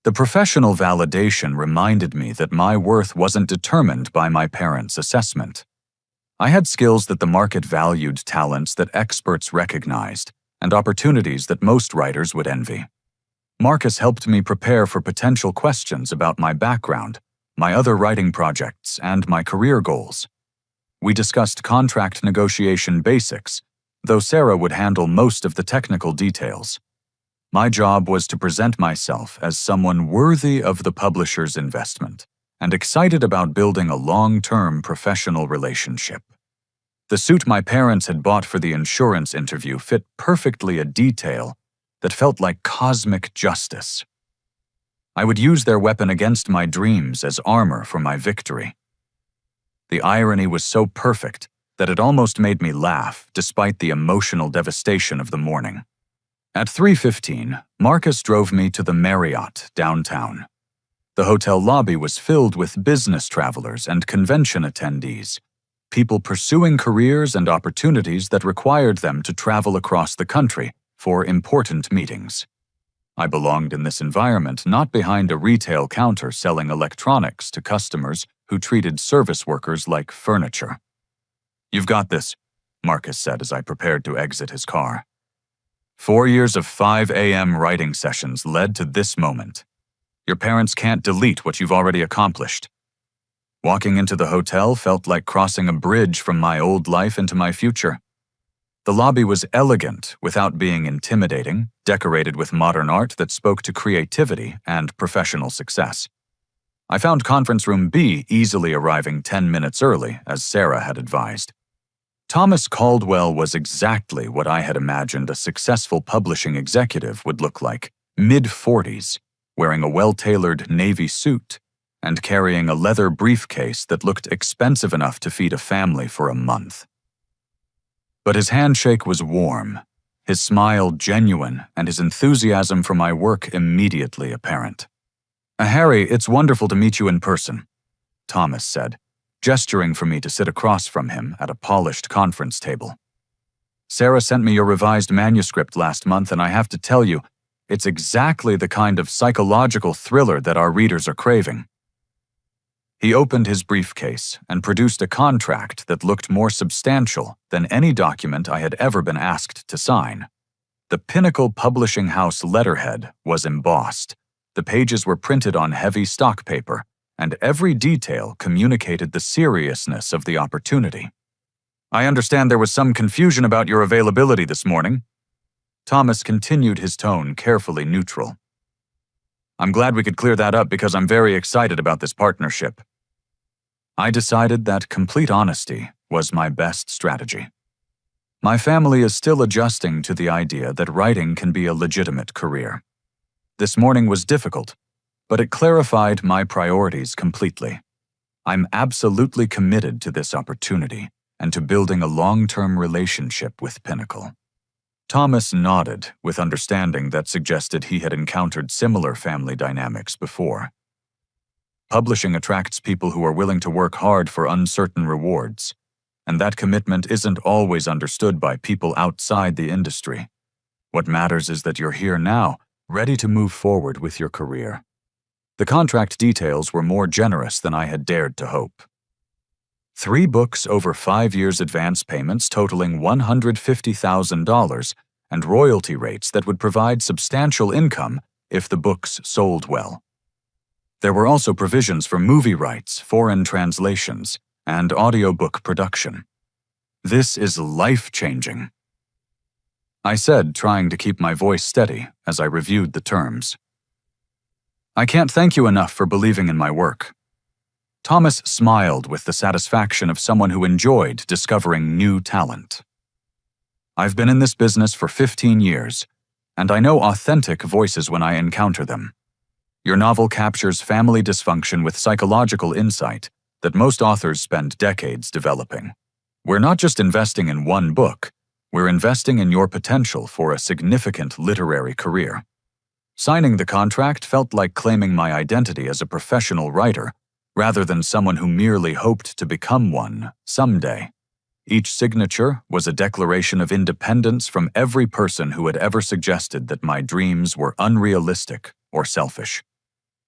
The professional validation reminded me that my worth wasn't determined by my parents' assessment. I had skills that the market valued, talents that experts recognized, and opportunities that most writers would envy. Marcus helped me prepare for potential questions about my background, my other writing projects, and my career goals. We discussed contract negotiation basics, though Sarah would handle most of the technical details. My job was to present myself as someone worthy of the publisher's investment and excited about building a long-term professional relationship. The suit my parents had bought for the insurance interview fit perfectly a detail that felt like cosmic justice. I would use their weapon against my dreams as armor for my victory. The irony was so perfect that it almost made me laugh despite the emotional devastation of the morning. At 3:15, Marcus drove me to the Marriott downtown. The hotel lobby was filled with business travelers and convention attendees, people pursuing careers and opportunities that required them to travel across the country for important meetings. I belonged in this environment, not behind a retail counter selling electronics to customers who treated service workers like furniture. "You've got this," Marcus said as I prepared to exit his car. 4 years of 5 a.m. writing sessions led to this moment. Your parents can't delete what you've already accomplished. Walking into the hotel felt like crossing a bridge from my old life into my future. The lobby was elegant without being intimidating, decorated with modern art that spoke to creativity and professional success. I found Conference Room B easily arriving 10 minutes early, as Sarah had advised. Thomas Caldwell was exactly what I had imagined a successful publishing executive would look like, mid-40s, wearing a well-tailored navy suit and carrying a leather briefcase that looked expensive enough to feed a family for a month. But his handshake was warm, his smile genuine, and his enthusiasm for my work immediately apparent. "Harry, it's wonderful to meet you in person," Thomas said, gesturing for me to sit across from him at a polished conference table. "Sarah sent me your revised manuscript last month, and I have to tell you, it's exactly the kind of psychological thriller that our readers are craving." He opened his briefcase and produced a contract that looked more substantial than any document I had ever been asked to sign. The Pinnacle Publishing House letterhead was embossed, the pages were printed on heavy stock paper, and every detail communicated the seriousness of the opportunity. "I understand there was some confusion about your availability this morning." Thomas continued his tone carefully neutral. "I'm glad we could clear that up because I'm very excited about this partnership." I decided that complete honesty was my best strategy. My family is still adjusting to the idea that writing can be a legitimate career. This morning was difficult, but it clarified my priorities completely. I'm absolutely committed to this opportunity and to building a long-term relationship with Pinnacle. Thomas nodded with understanding that suggested he had encountered similar family dynamics before. Publishing attracts people who are willing to work hard for uncertain rewards, and that commitment isn't always understood by people outside the industry. What matters is that you're here now, ready to move forward with your career. The contract details were more generous than I had dared to hope. 3 books over 5 years advance payments totaling $150,000 and royalty rates that would provide substantial income if the books sold well. There were also provisions for movie rights, foreign translations, and audiobook production. "This is life-changing," I said, trying to keep my voice steady as I reviewed the terms. "I can't thank you enough for believing in my work." Thomas smiled with the satisfaction of someone who enjoyed discovering new talent. "I've been in this business for 15 years, and I know authentic voices when I encounter them. Your novel captures family dysfunction with psychological insight that most authors spend decades developing. We're not just investing in one book, we're investing in your potential for a significant literary career." Signing the contract felt like claiming my identity as a professional writer, rather than someone who merely hoped to become one someday. Each signature was a declaration of independence from every person who had ever suggested that my dreams were unrealistic or selfish.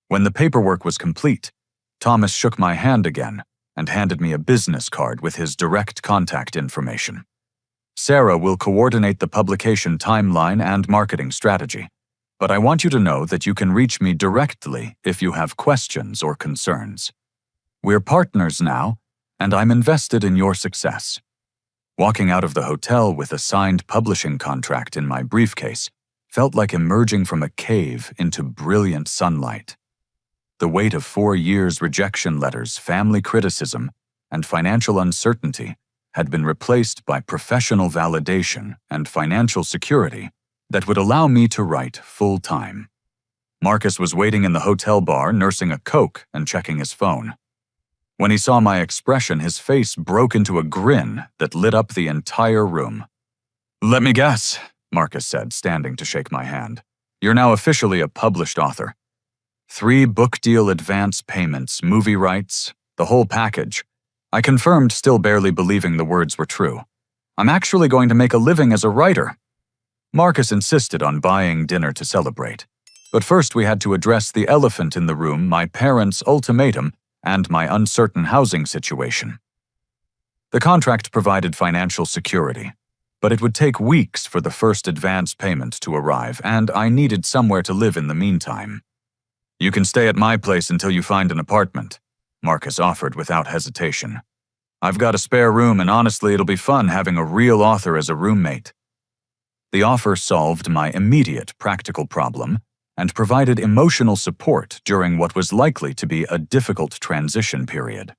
When the paperwork was complete, Thomas shook my hand again and handed me a business card with his direct contact information. "Sarah will coordinate the publication timeline and marketing strategy, but I want you to know that you can reach me directly if you have questions or concerns. We're partners now, and I'm invested in your success." Walking out of the hotel with a signed publishing contract in my briefcase felt like emerging from a cave into brilliant sunlight. The weight of 4 years' rejection letters, family criticism, and financial uncertainty had been replaced by professional validation and financial security that would allow me to write full-time. Marcus was waiting in the hotel bar, nursing a Coke and checking his phone. When he saw my expression, his face broke into a grin that lit up the entire room. "Let me guess," Marcus said, standing to shake my hand. "You're now officially a published author. 3 book deal advance payments, movie rights, the whole package." I confirmed, still barely believing the words were true. "I'm actually going to make a living as a writer." Marcus insisted on buying dinner to celebrate. But first we had to address the elephant in the room, my parents' ultimatum and my uncertain housing situation. The contract provided financial security, but it would take weeks for the first advance payment to arrive, and I needed somewhere to live in the meantime. "You can stay at my place until you find an apartment," Marcus offered without hesitation. "I've got a spare room, and honestly, it'll be fun having a real author as a roommate." The offer solved my immediate practical problem and provided emotional support during what was likely to be a difficult transition period.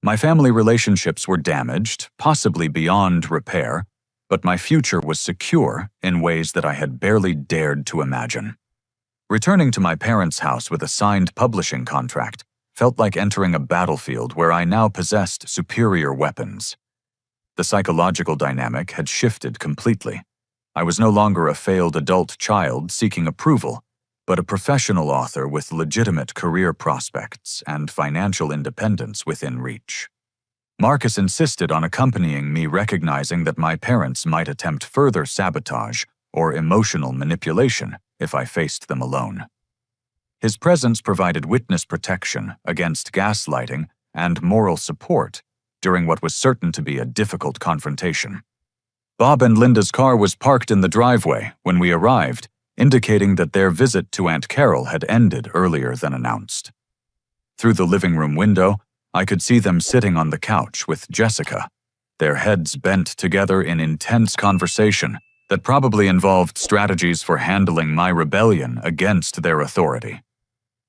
My family relationships were damaged, possibly beyond repair, but my future was secure in ways that I had barely dared to imagine. Returning to my parents' house with a signed publishing contract felt like entering a battlefield where I now possessed superior weapons. The psychological dynamic had shifted completely. I was no longer a failed adult child seeking approval, but a professional author with legitimate career prospects and financial independence within reach. Marcus insisted on accompanying me, recognizing that my parents might attempt further sabotage or emotional manipulation if I faced them alone. His presence provided witness protection against gaslighting and moral support during what was certain to be a difficult confrontation. Bob and Linda's car was parked in the driveway when we arrived, indicating that their visit to Aunt Carol had ended earlier than announced. Through the living room window, I could see them sitting on the couch with Jessica, their heads bent together in intense conversation that probably involved strategies for handling my rebellion against their authority.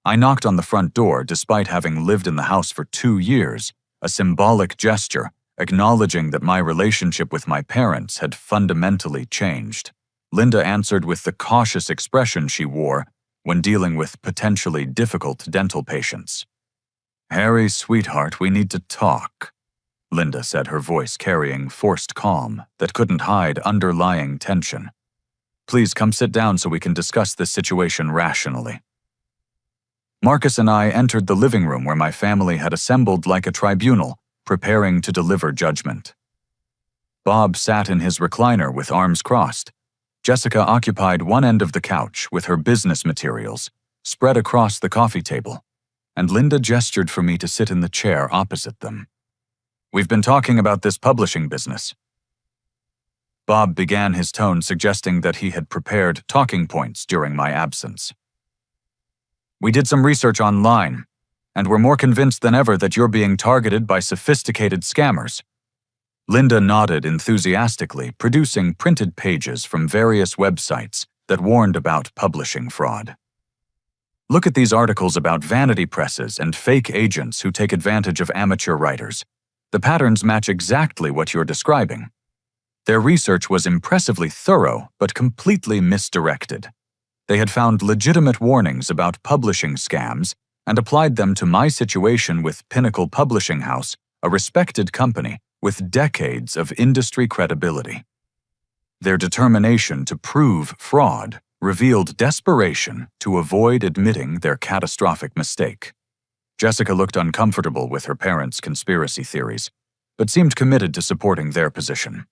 I knocked on the front door despite having lived in the house for 2 years, a symbolic gesture acknowledging that my relationship with my parents had fundamentally changed. Linda answered with the cautious expression she wore when dealing with potentially difficult dental patients. "Harry, sweetheart, we need to talk," Linda said, her voice carrying forced calm that couldn't hide underlying tension. "Please come sit down so we can discuss this situation rationally." Marcus and I entered the living room where my family had assembled like a tribunal, preparing to deliver judgment. Bob sat in his recliner with arms crossed. Jessica occupied one end of the couch with her business materials spread across the coffee table, and Linda gestured for me to sit in the chair opposite them. "We've been talking about this publishing business." Bob began, his tone suggesting that he had prepared talking points during my absence. "We did some research online, and we're more convinced than ever that you're being targeted by sophisticated scammers." Linda nodded enthusiastically, producing printed pages from various websites that warned about publishing fraud. "Look at these articles about vanity presses and fake agents who take advantage of amateur writers. The patterns match exactly what you're describing." Their research was impressively thorough but completely misdirected. They had found legitimate warnings about publishing scams and applied them to my situation with Pinnacle Publishing House, a respected company with decades of industry credibility. Their determination to prove fraud revealed desperation to avoid admitting their catastrophic mistake. Jessica looked uncomfortable with her parents' conspiracy theories, but seemed committed to supporting their position.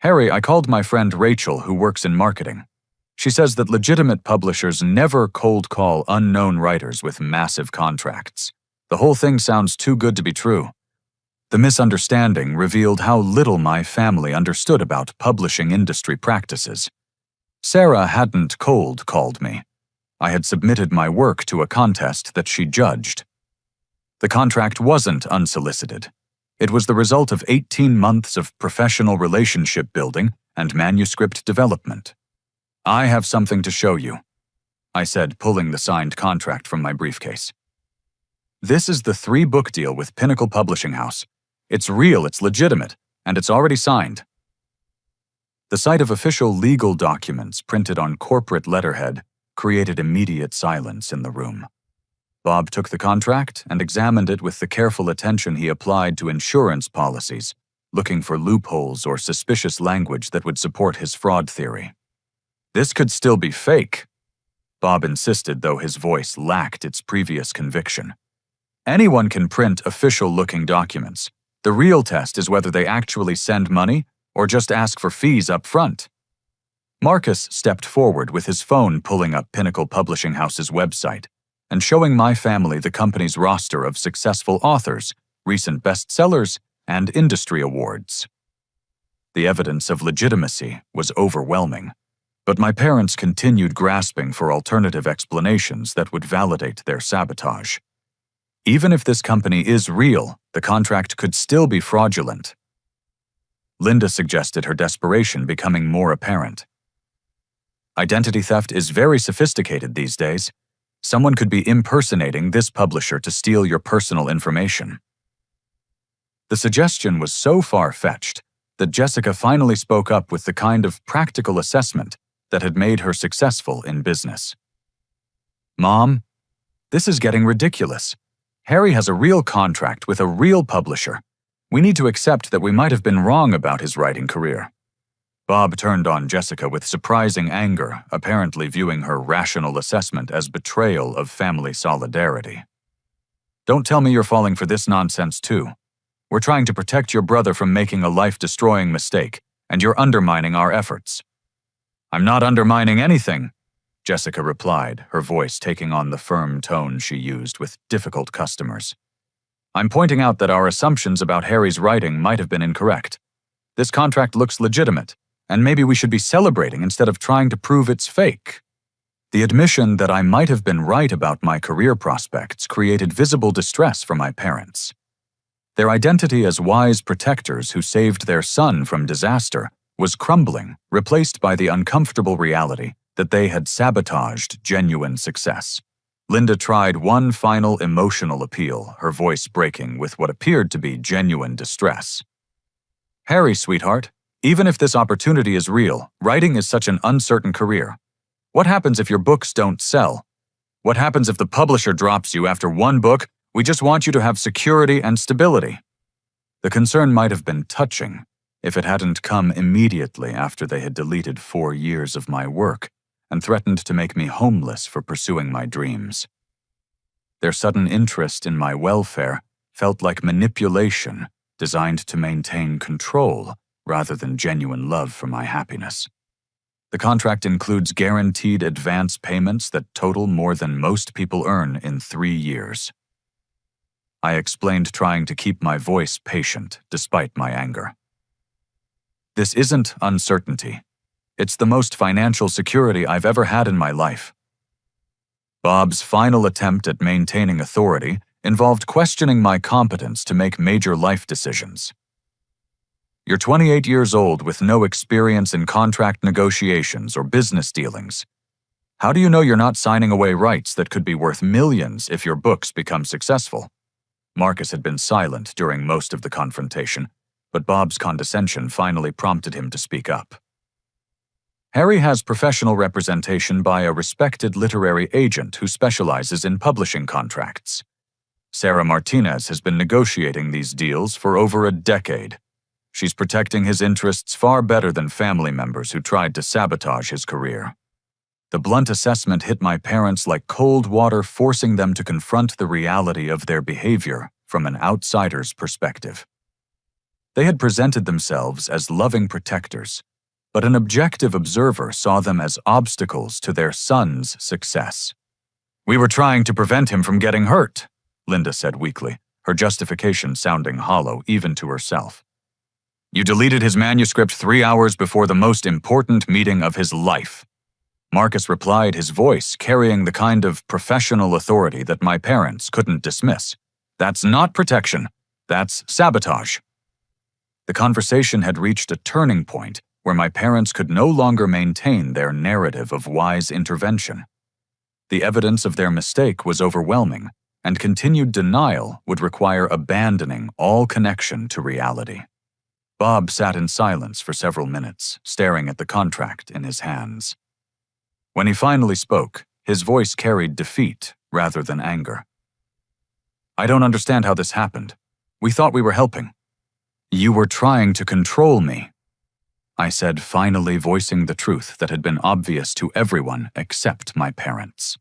"Harry, I called my friend Rachel, who works in marketing. She says that legitimate publishers never cold call unknown writers with massive contracts. The whole thing sounds too good to be true." The misunderstanding revealed how little my family understood about publishing industry practices. Sarah hadn't cold called me. I had submitted my work to a contest that she judged. The contract wasn't unsolicited. It was the result of 18 months of professional relationship building and manuscript development. "I have something to show you," I said, pulling the signed contract from my briefcase. "This is the 3-book deal with Pinnacle Publishing House. It's real, it's legitimate, and it's already signed." The sight of official legal documents printed on corporate letterhead created immediate silence in the room. Bob took the contract and examined it with the careful attention he applied to insurance policies, looking for loopholes or suspicious language that would support his fraud theory. "This could still be fake," Bob insisted, though his voice lacked its previous conviction. "Anyone can print official-looking documents. The real test is whether they actually send money or just ask for fees up front." Marcus stepped forward with his phone, pulling up Pinnacle Publishing House's website and showing my family the company's roster of successful authors, recent bestsellers, and industry awards. The evidence of legitimacy was overwhelming, but my parents continued grasping for alternative explanations that would validate their sabotage. Even if this company is real, the contract could still be fraudulent. Linda suggested, her desperation becoming more apparent. "Identity theft is very sophisticated these days. Someone could be impersonating this publisher to steal your personal information." The suggestion was so far-fetched that Jessica finally spoke up with the kind of practical assessment that had made her successful in business. "Mom, this is getting ridiculous. Harry has a real contract with a real publisher. We need to accept that we might have been wrong about his writing career." Bob turned on Jessica with surprising anger, apparently viewing her rational assessment as betrayal of family solidarity. "Don't tell me you're falling for this nonsense too. We're trying to protect your brother from making a life-destroying mistake, and you're undermining our efforts." "I'm not undermining anything," Jessica replied, her voice taking on the firm tone she used with difficult customers. "I'm pointing out that our assumptions about Harry's writing might have been incorrect. This contract looks legitimate, and maybe we should be celebrating instead of trying to prove it's fake." The admission that I might have been right about my career prospects created visible distress for my parents. Their identity as wise protectors who saved their son from disaster was crumbling, replaced by the uncomfortable reality that they had sabotaged genuine success. Linda tried one final emotional appeal, her voice breaking with what appeared to be genuine distress. "Harry, sweetheart, even if this opportunity is real, writing is such an uncertain career. What happens if your books don't sell? What happens if the publisher drops you after one book? We just want you to have security and stability." The concern might have been touching if it hadn't come immediately after they had deleted 4 years of my work and threatened to make me homeless for pursuing my dreams. Their sudden interest in my welfare felt like manipulation designed to maintain control rather than genuine love for my happiness. The contract includes guaranteed advance payments that total more than most people earn in 3 years. I explained, trying to keep my voice patient despite my anger. "This isn't uncertainty. It's the most financial security I've ever had in my life." Bob's final attempt at maintaining authority involved questioning my competence to make major life decisions. "You're 28 years old with no experience in contract negotiations or business dealings. How do you know you're not signing away rights that could be worth millions if your books become successful?" Marcus had been silent during most of the confrontation, but Bob's condescension finally prompted him to speak up. "Harry has professional representation by a respected literary agent who specializes in publishing contracts. Sarah Martinez has been negotiating these deals for over a decade. She's protecting his interests far better than family members who tried to sabotage his career." The blunt assessment hit my parents like cold water, forcing them to confront the reality of their behavior from an outsider's perspective. They had presented themselves as loving protectors, but an objective observer saw them as obstacles to their son's success. "We were trying to prevent him from getting hurt," Linda said weakly, her justification sounding hollow even to herself. "You deleted his manuscript 3 hours before the most important meeting of his life." Marcus replied, his voice carrying the kind of professional authority that my parents couldn't dismiss. "That's not protection. That's sabotage." The conversation had reached a turning point where my parents could no longer maintain their narrative of wise intervention. The evidence of their mistake was overwhelming, and continued denial would require abandoning all connection to reality. Bob sat in silence for several minutes, staring at the contract in his hands. When he finally spoke, his voice carried defeat rather than anger. "I don't understand how this happened. We thought we were helping." "You were trying to control me," I said, finally voicing the truth that had been obvious to everyone except my parents.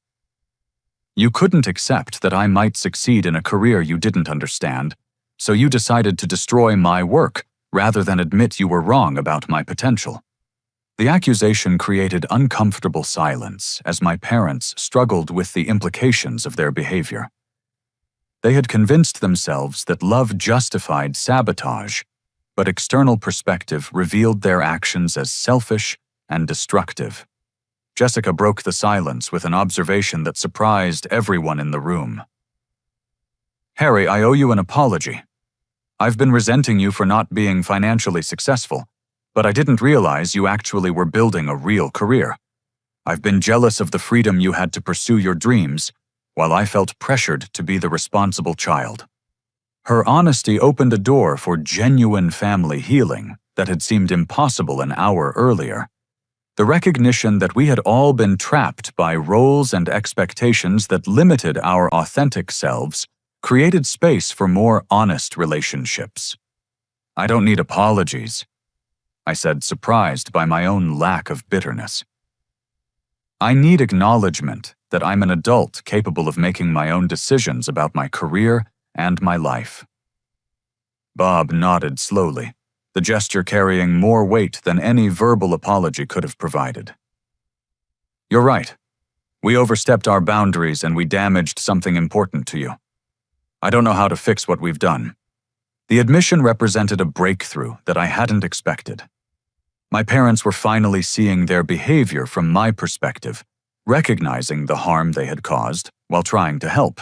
"You couldn't accept that I might succeed in a career you didn't understand, so you decided to destroy my work rather than admit you were wrong about my potential." The accusation created uncomfortable silence as my parents struggled with the implications of their behavior. They had convinced themselves that love justified sabotage, but external perspective revealed their actions as selfish and destructive. Jessica broke the silence with an observation that surprised everyone in the room. "Harry, I owe you an apology. I've been resenting you for not being financially successful, but I didn't realize you actually were building a real career. I've been jealous of the freedom you had to pursue your dreams, while I felt pressured to be the responsible child." Her honesty opened a door for genuine family healing that had seemed impossible an hour earlier. The recognition that we had all been trapped by roles and expectations that limited our authentic selves created space for more honest relationships. "I don't need apologies," I said, surprised by my own lack of bitterness. "I need acknowledgement that I'm an adult capable of making my own decisions about my career and my life." Bob nodded slowly, the gesture carrying more weight than any verbal apology could have provided. "You're right. We overstepped our boundaries and we damaged something important to you. I don't know how to fix what we've done." The admission represented a breakthrough that I hadn't expected. My parents were finally seeing their behavior from my perspective, recognizing the harm they had caused while trying to help.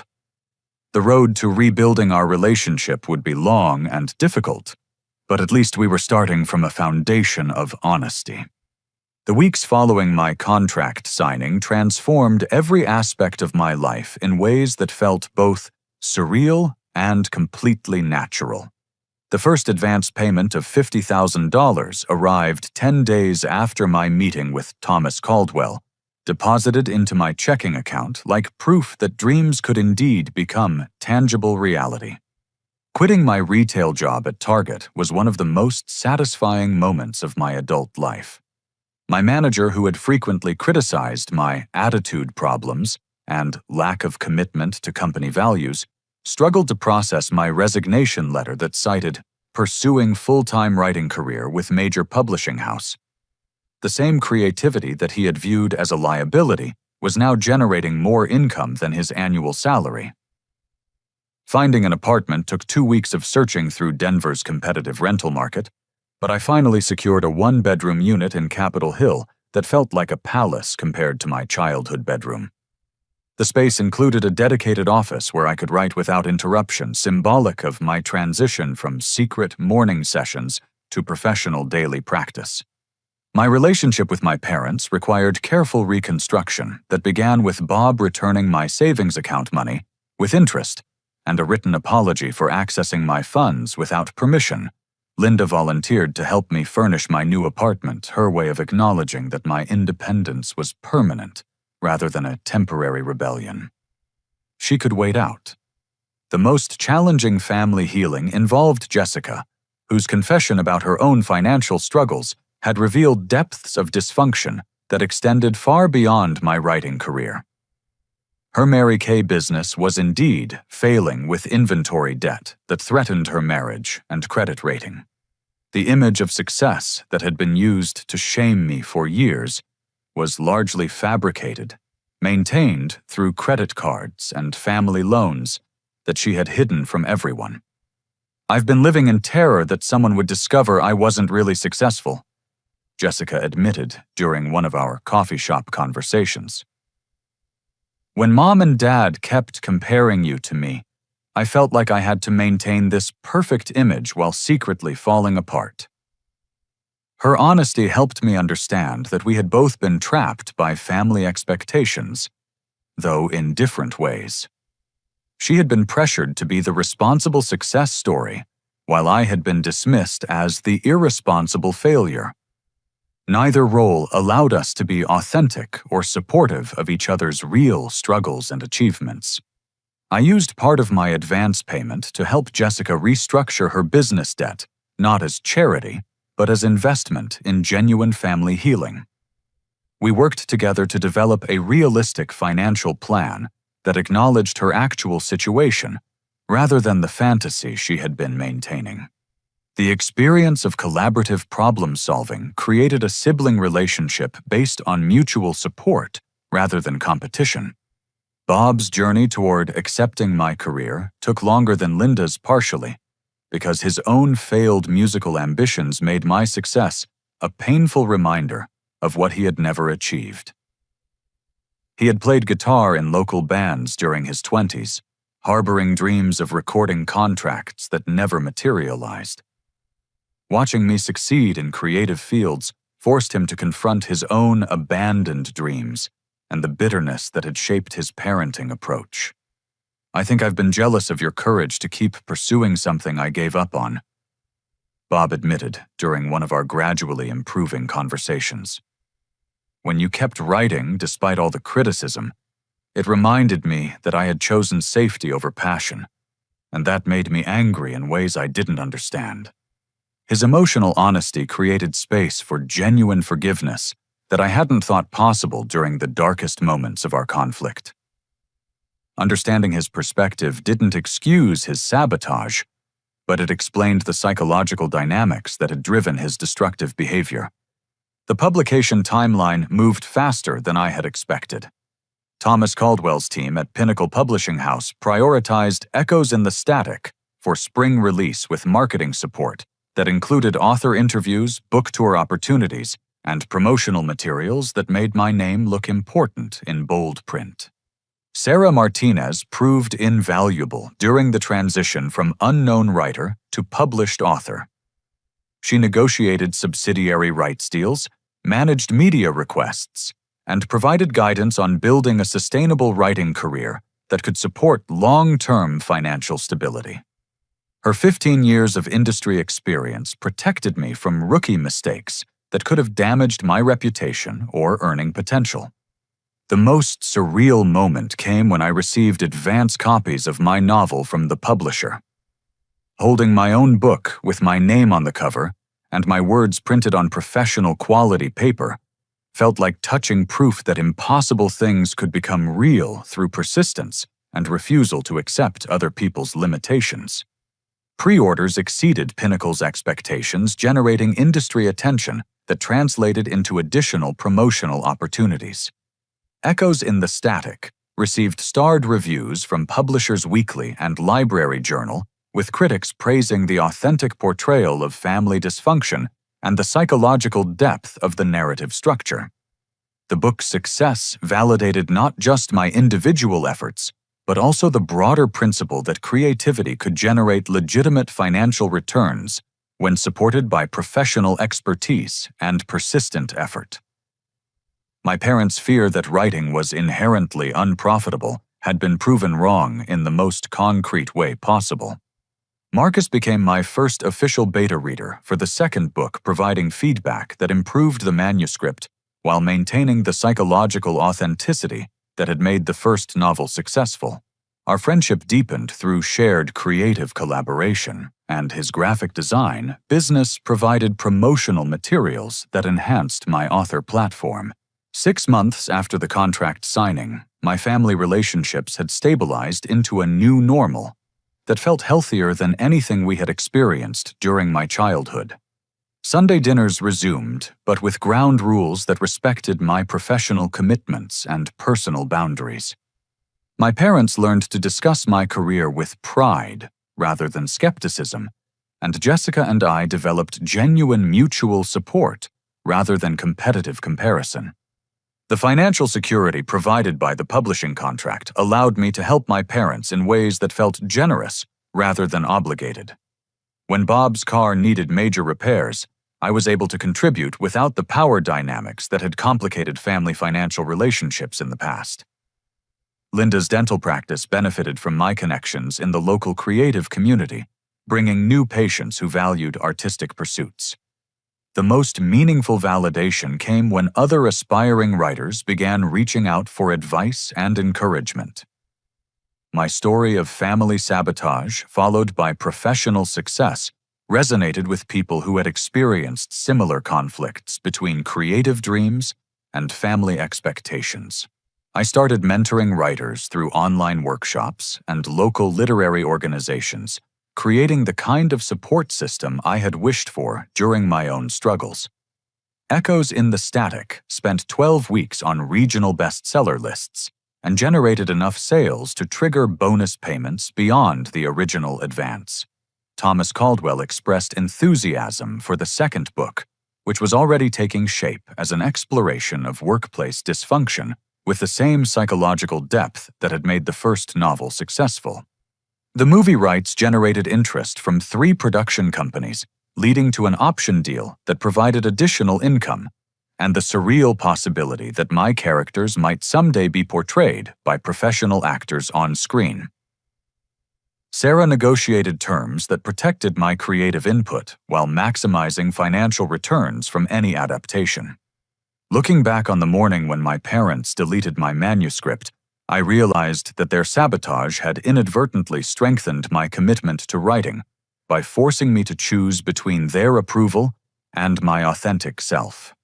The road to rebuilding our relationship would be long and difficult, but at least we were starting from a foundation of honesty. The weeks following my contract signing transformed every aspect of my life in ways that felt both surreal and completely natural. The first advance payment of $50,000 arrived 10 days after my meeting with Thomas Caldwell, deposited into my checking account like proof that dreams could indeed become tangible reality. Quitting my retail job at Target was one of the most satisfying moments of my adult life. My manager, who had frequently criticized my attitude problems and lack of commitment to company values, struggled to process my resignation letter that cited pursuing full-time writing career with major publishing house. The same creativity that he had viewed as a liability was now generating more income than his annual salary. Finding an apartment took 2 weeks of searching through Denver's competitive rental market, but I finally secured a one-bedroom unit in Capitol Hill that felt like a palace compared to my childhood bedroom. The space included a dedicated office where I could write without interruption, symbolic of my transition from secret morning sessions to professional daily practice. My relationship with my parents required careful reconstruction that began with Bob returning my savings account money with interest and a written apology for accessing my funds without permission. Linda volunteered to help me furnish my new apartment, her way of acknowledging that my independence was permanent rather than a temporary rebellion. She could wait out. The most challenging family healing involved Jessica, whose confession about her own financial struggles had revealed depths of dysfunction that extended far beyond my writing career. Her Mary Kay business was indeed failing with inventory debt that threatened her marriage and credit rating. The image of success that had been used to shame me for years was largely fabricated, maintained through credit cards and family loans that she had hidden from everyone. "I've been living in terror that someone would discover I wasn't really successful," Jessica admitted during one of our coffee shop conversations. "When Mom and Dad kept comparing you to me, I felt like I had to maintain this perfect image while secretly falling apart." Her honesty helped me understand that we had both been trapped by family expectations, though in different ways. She had been pressured to be the responsible success story, while I had been dismissed as the irresponsible failure. Neither role allowed us to be authentic or supportive of each other's real struggles and achievements. I used part of my advance payment to help Jessica restructure her business debt, not as charity, but as investment in genuine family healing. We worked together to develop a realistic financial plan that acknowledged her actual situation rather than the fantasy she had been maintaining. The experience of collaborative problem-solving created a sibling relationship based on mutual support rather than competition. Bob's journey toward accepting my career took longer than Linda's partially, because his own failed musical ambitions made my success a painful reminder of what he had never achieved. He had played guitar in local bands during his 20s, harboring dreams of recording contracts that never materialized. Watching me succeed in creative fields forced him to confront his own abandoned dreams and the bitterness that had shaped his parenting approach. I think I've been jealous of your courage to keep pursuing something I gave up on," Bob admitted during one of our gradually improving conversations. "When you kept writing despite all the criticism, it reminded me that I had chosen safety over passion, and that made me angry in ways I didn't understand." His emotional honesty created space for genuine forgiveness that I hadn't thought possible during the darkest moments of our conflict. Understanding his perspective didn't excuse his sabotage, but it explained the psychological dynamics that had driven his destructive behavior. The publication timeline moved faster than I had expected. Thomas Caldwell's team at Pinnacle Publishing House prioritized Echoes in the Static for spring release with marketing support that included author interviews, book tour opportunities, and promotional materials that made my name look important in bold print. Sarah Martinez proved invaluable during the transition from unknown writer to published author. She negotiated subsidiary rights deals, managed media requests, and provided guidance on building a sustainable writing career that could support long-term financial stability. Her 15 years of industry experience protected me from rookie mistakes that could have damaged my reputation or earning potential. The most surreal moment came when I received advance copies of my novel from the publisher. Holding my own book with my name on the cover and my words printed on professional quality paper felt like touching proof that impossible things could become real through persistence and refusal to accept other people's limitations. Pre-orders exceeded Pinnacle's expectations, generating industry attention that translated into additional promotional opportunities. Echoes in the Static received starred reviews from Publishers Weekly and Library Journal, with critics praising the authentic portrayal of family dysfunction and the psychological depth of the narrative structure. The book's success validated not just my individual efforts, but also the broader principle that creativity could generate legitimate financial returns when supported by professional expertise and persistent effort. My parents' fear that writing was inherently unprofitable had been proven wrong in the most concrete way possible. Marcus became my first official beta reader for the second book, providing feedback that improved the manuscript while maintaining the psychological authenticity that had made the first novel successful. Our friendship deepened through shared creative collaboration, and his graphic design business provided promotional materials that enhanced my author platform. 6 months after the contract signing, my family relationships had stabilized into a new normal that felt healthier than anything we had experienced during my childhood. Sunday dinners resumed, but with ground rules that respected my professional commitments and personal boundaries. My parents learned to discuss my career with pride rather than skepticism, and Jessica and I developed genuine mutual support rather than competitive comparison. The financial security provided by the publishing contract allowed me to help my parents in ways that felt generous rather than obligated. When Bob's car needed major repairs, I was able to contribute without the power dynamics that had complicated family financial relationships in the past. Linda's dental practice benefited from my connections in the local creative community, bringing new patients who valued artistic pursuits. The most meaningful validation came when other aspiring writers began reaching out for advice and encouragement. My story of family sabotage, followed by professional success, resonated with people who had experienced similar conflicts between creative dreams and family expectations. I started mentoring writers through online workshops and local literary organizations, creating the kind of support system I had wished for during my own struggles. Echoes in the Static spent 12 weeks on regional bestseller lists and generated enough sales to trigger bonus payments beyond the original advance. Thomas Caldwell expressed enthusiasm for the second book, which was already taking shape as an exploration of workplace dysfunction with the same psychological depth that had made the first novel successful. The movie rights generated interest from 3 production companies, leading to an option deal that provided additional income, and the surreal possibility that my characters might someday be portrayed by professional actors on screen. Sarah negotiated terms that protected my creative input while maximizing financial returns from any adaptation. Looking back on the morning when my parents deleted my manuscript, I realized that their sabotage had inadvertently strengthened my commitment to writing by forcing me to choose between their approval and my authentic self.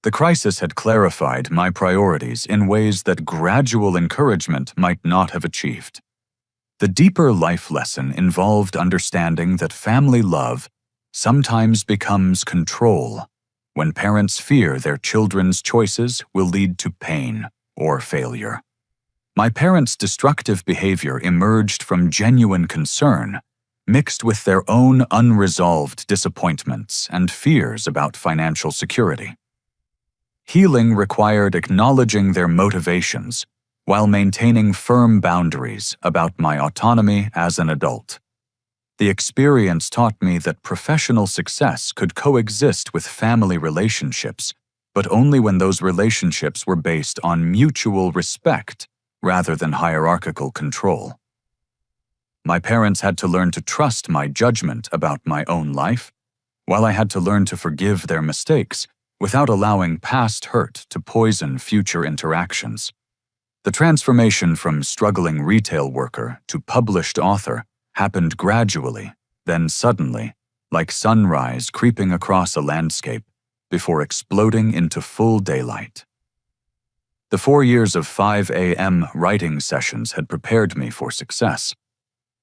The crisis had clarified my priorities in ways that gradual encouragement might not have achieved. The deeper life lesson involved understanding that family love sometimes becomes control when parents fear their children's choices will lead to pain or failure. My parents' destructive behavior emerged from genuine concern, mixed with their own unresolved disappointments and fears about financial security. Healing required acknowledging their motivations while maintaining firm boundaries about my autonomy as an adult. The experience taught me that professional success could coexist with family relationships, but only when those relationships were based on mutual respect rather than hierarchical control. My parents had to learn to trust my judgment about my own life, while I had to learn to forgive their mistakes without allowing past hurt to poison future interactions. The transformation from struggling retail worker to published author happened gradually, then suddenly, like sunrise creeping across a landscape, before exploding into full daylight. The 4 years of 5 a.m. writing sessions had prepared me for success,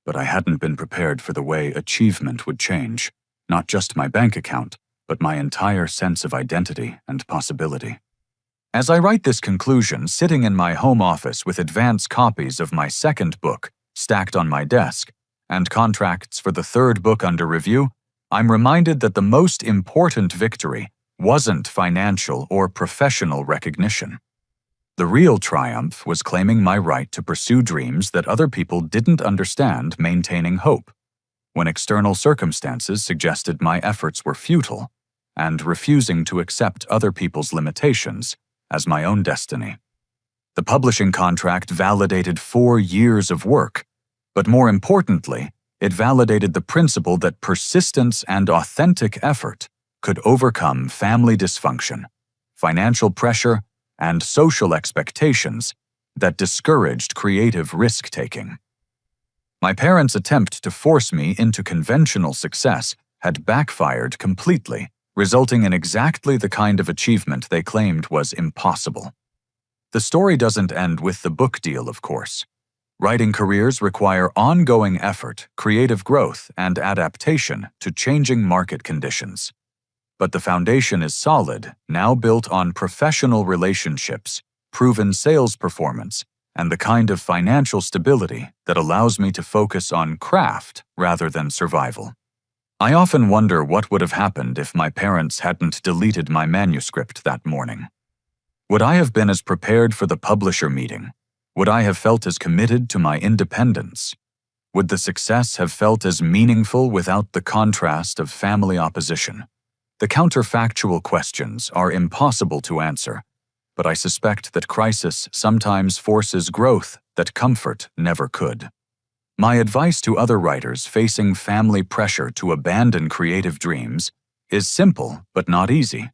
but I hadn't been prepared for the way achievement would change, not just my bank account, but my entire sense of identity and possibility. As I write this conclusion, sitting in my home office with advance copies of my second book stacked on my desk and contracts for the third book under review, I'm reminded that the most important victory wasn't financial or professional recognition. The real triumph was claiming my right to pursue dreams that other people didn't understand, maintaining hope when external circumstances suggested my efforts were futile, and refusing to accept other people's limitations as my own destiny. The publishing contract validated 4 years of work, but more importantly, it validated the principle that persistence and authentic effort could overcome family dysfunction, financial pressure, and social expectations that discouraged creative risk-taking. My parents' attempt to force me into conventional success had backfired completely, resulting in exactly the kind of achievement they claimed was impossible. The story doesn't end with the book deal, of course. Writing careers require ongoing effort, creative growth, and adaptation to changing market conditions. But the foundation is solid, now built on professional relationships, proven sales performance, and the kind of financial stability that allows me to focus on craft rather than survival. I often wonder what would have happened if my parents hadn't deleted my manuscript that morning. Would I have been as prepared for the publisher meeting? Would I have felt as committed to my independence? Would the success have felt as meaningful without the contrast of family opposition? The counterfactual questions are impossible to answer, but I suspect that crisis sometimes forces growth that comfort never could. My advice to other writers facing family pressure to abandon creative dreams is simple but not easy.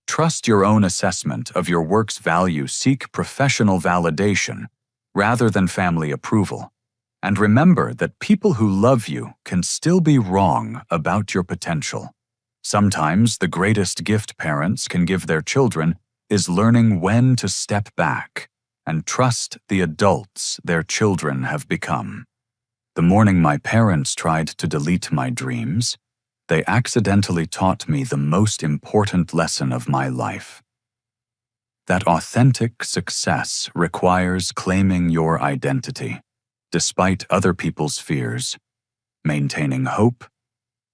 Trust your own assessment of your work's value, seek professional validation rather than family approval, and remember that people who love you can still be wrong about your potential. Sometimes the greatest gift parents can give their children is learning when to step back and trust the adults their children have become. The morning my parents tried to delete my dreams, they accidentally taught me the most important lesson of my life. That authentic success requires claiming your identity, despite other people's fears, maintaining hope,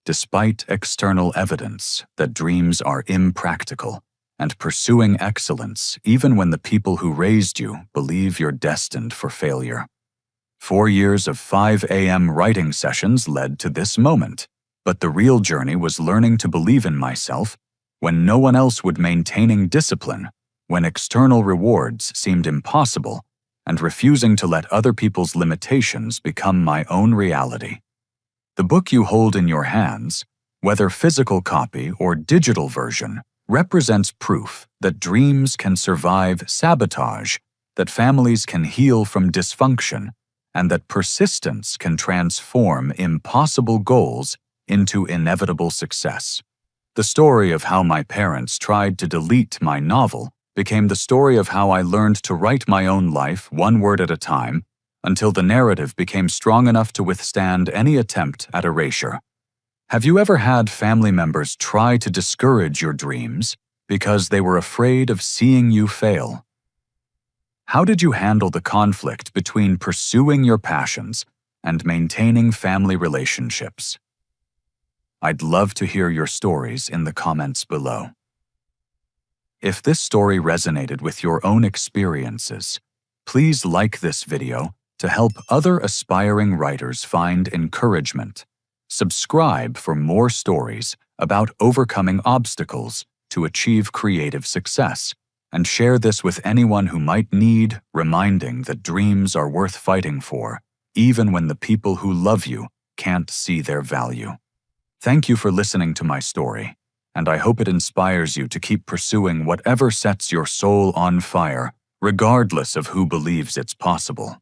despite external evidence that dreams are impractical, and pursuing excellence even when the people who raised you believe you're destined for failure. 4 years of 5 a.m. writing sessions led to this moment, but the real journey was learning to believe in myself when no one else would, maintaining discipline when external rewards seemed impossible, and refusing to let other people's limitations become my own reality. The book you hold in your hands, whether physical copy or digital version, represents proof that dreams can survive sabotage, that families can heal from dysfunction, and that persistence can transform impossible goals into inevitable success. The story of how my parents tried to delete my novel became the story of how I learned to write my own life one word at a time until the narrative became strong enough to withstand any attempt at erasure. Have you ever had family members try to discourage your dreams because they were afraid of seeing you fail? How did you handle the conflict between pursuing your passions and maintaining family relationships? I'd love to hear your stories in the comments below. If this story resonated with your own experiences, please like this video to help other aspiring writers find encouragement. Subscribe for more stories about overcoming obstacles to achieve creative success, and share this with anyone who might need reminding that dreams are worth fighting for, even when the people who love you can't see their value. Thank you for listening to my story, and I hope it inspires you to keep pursuing whatever sets your soul on fire, regardless of who believes it's possible.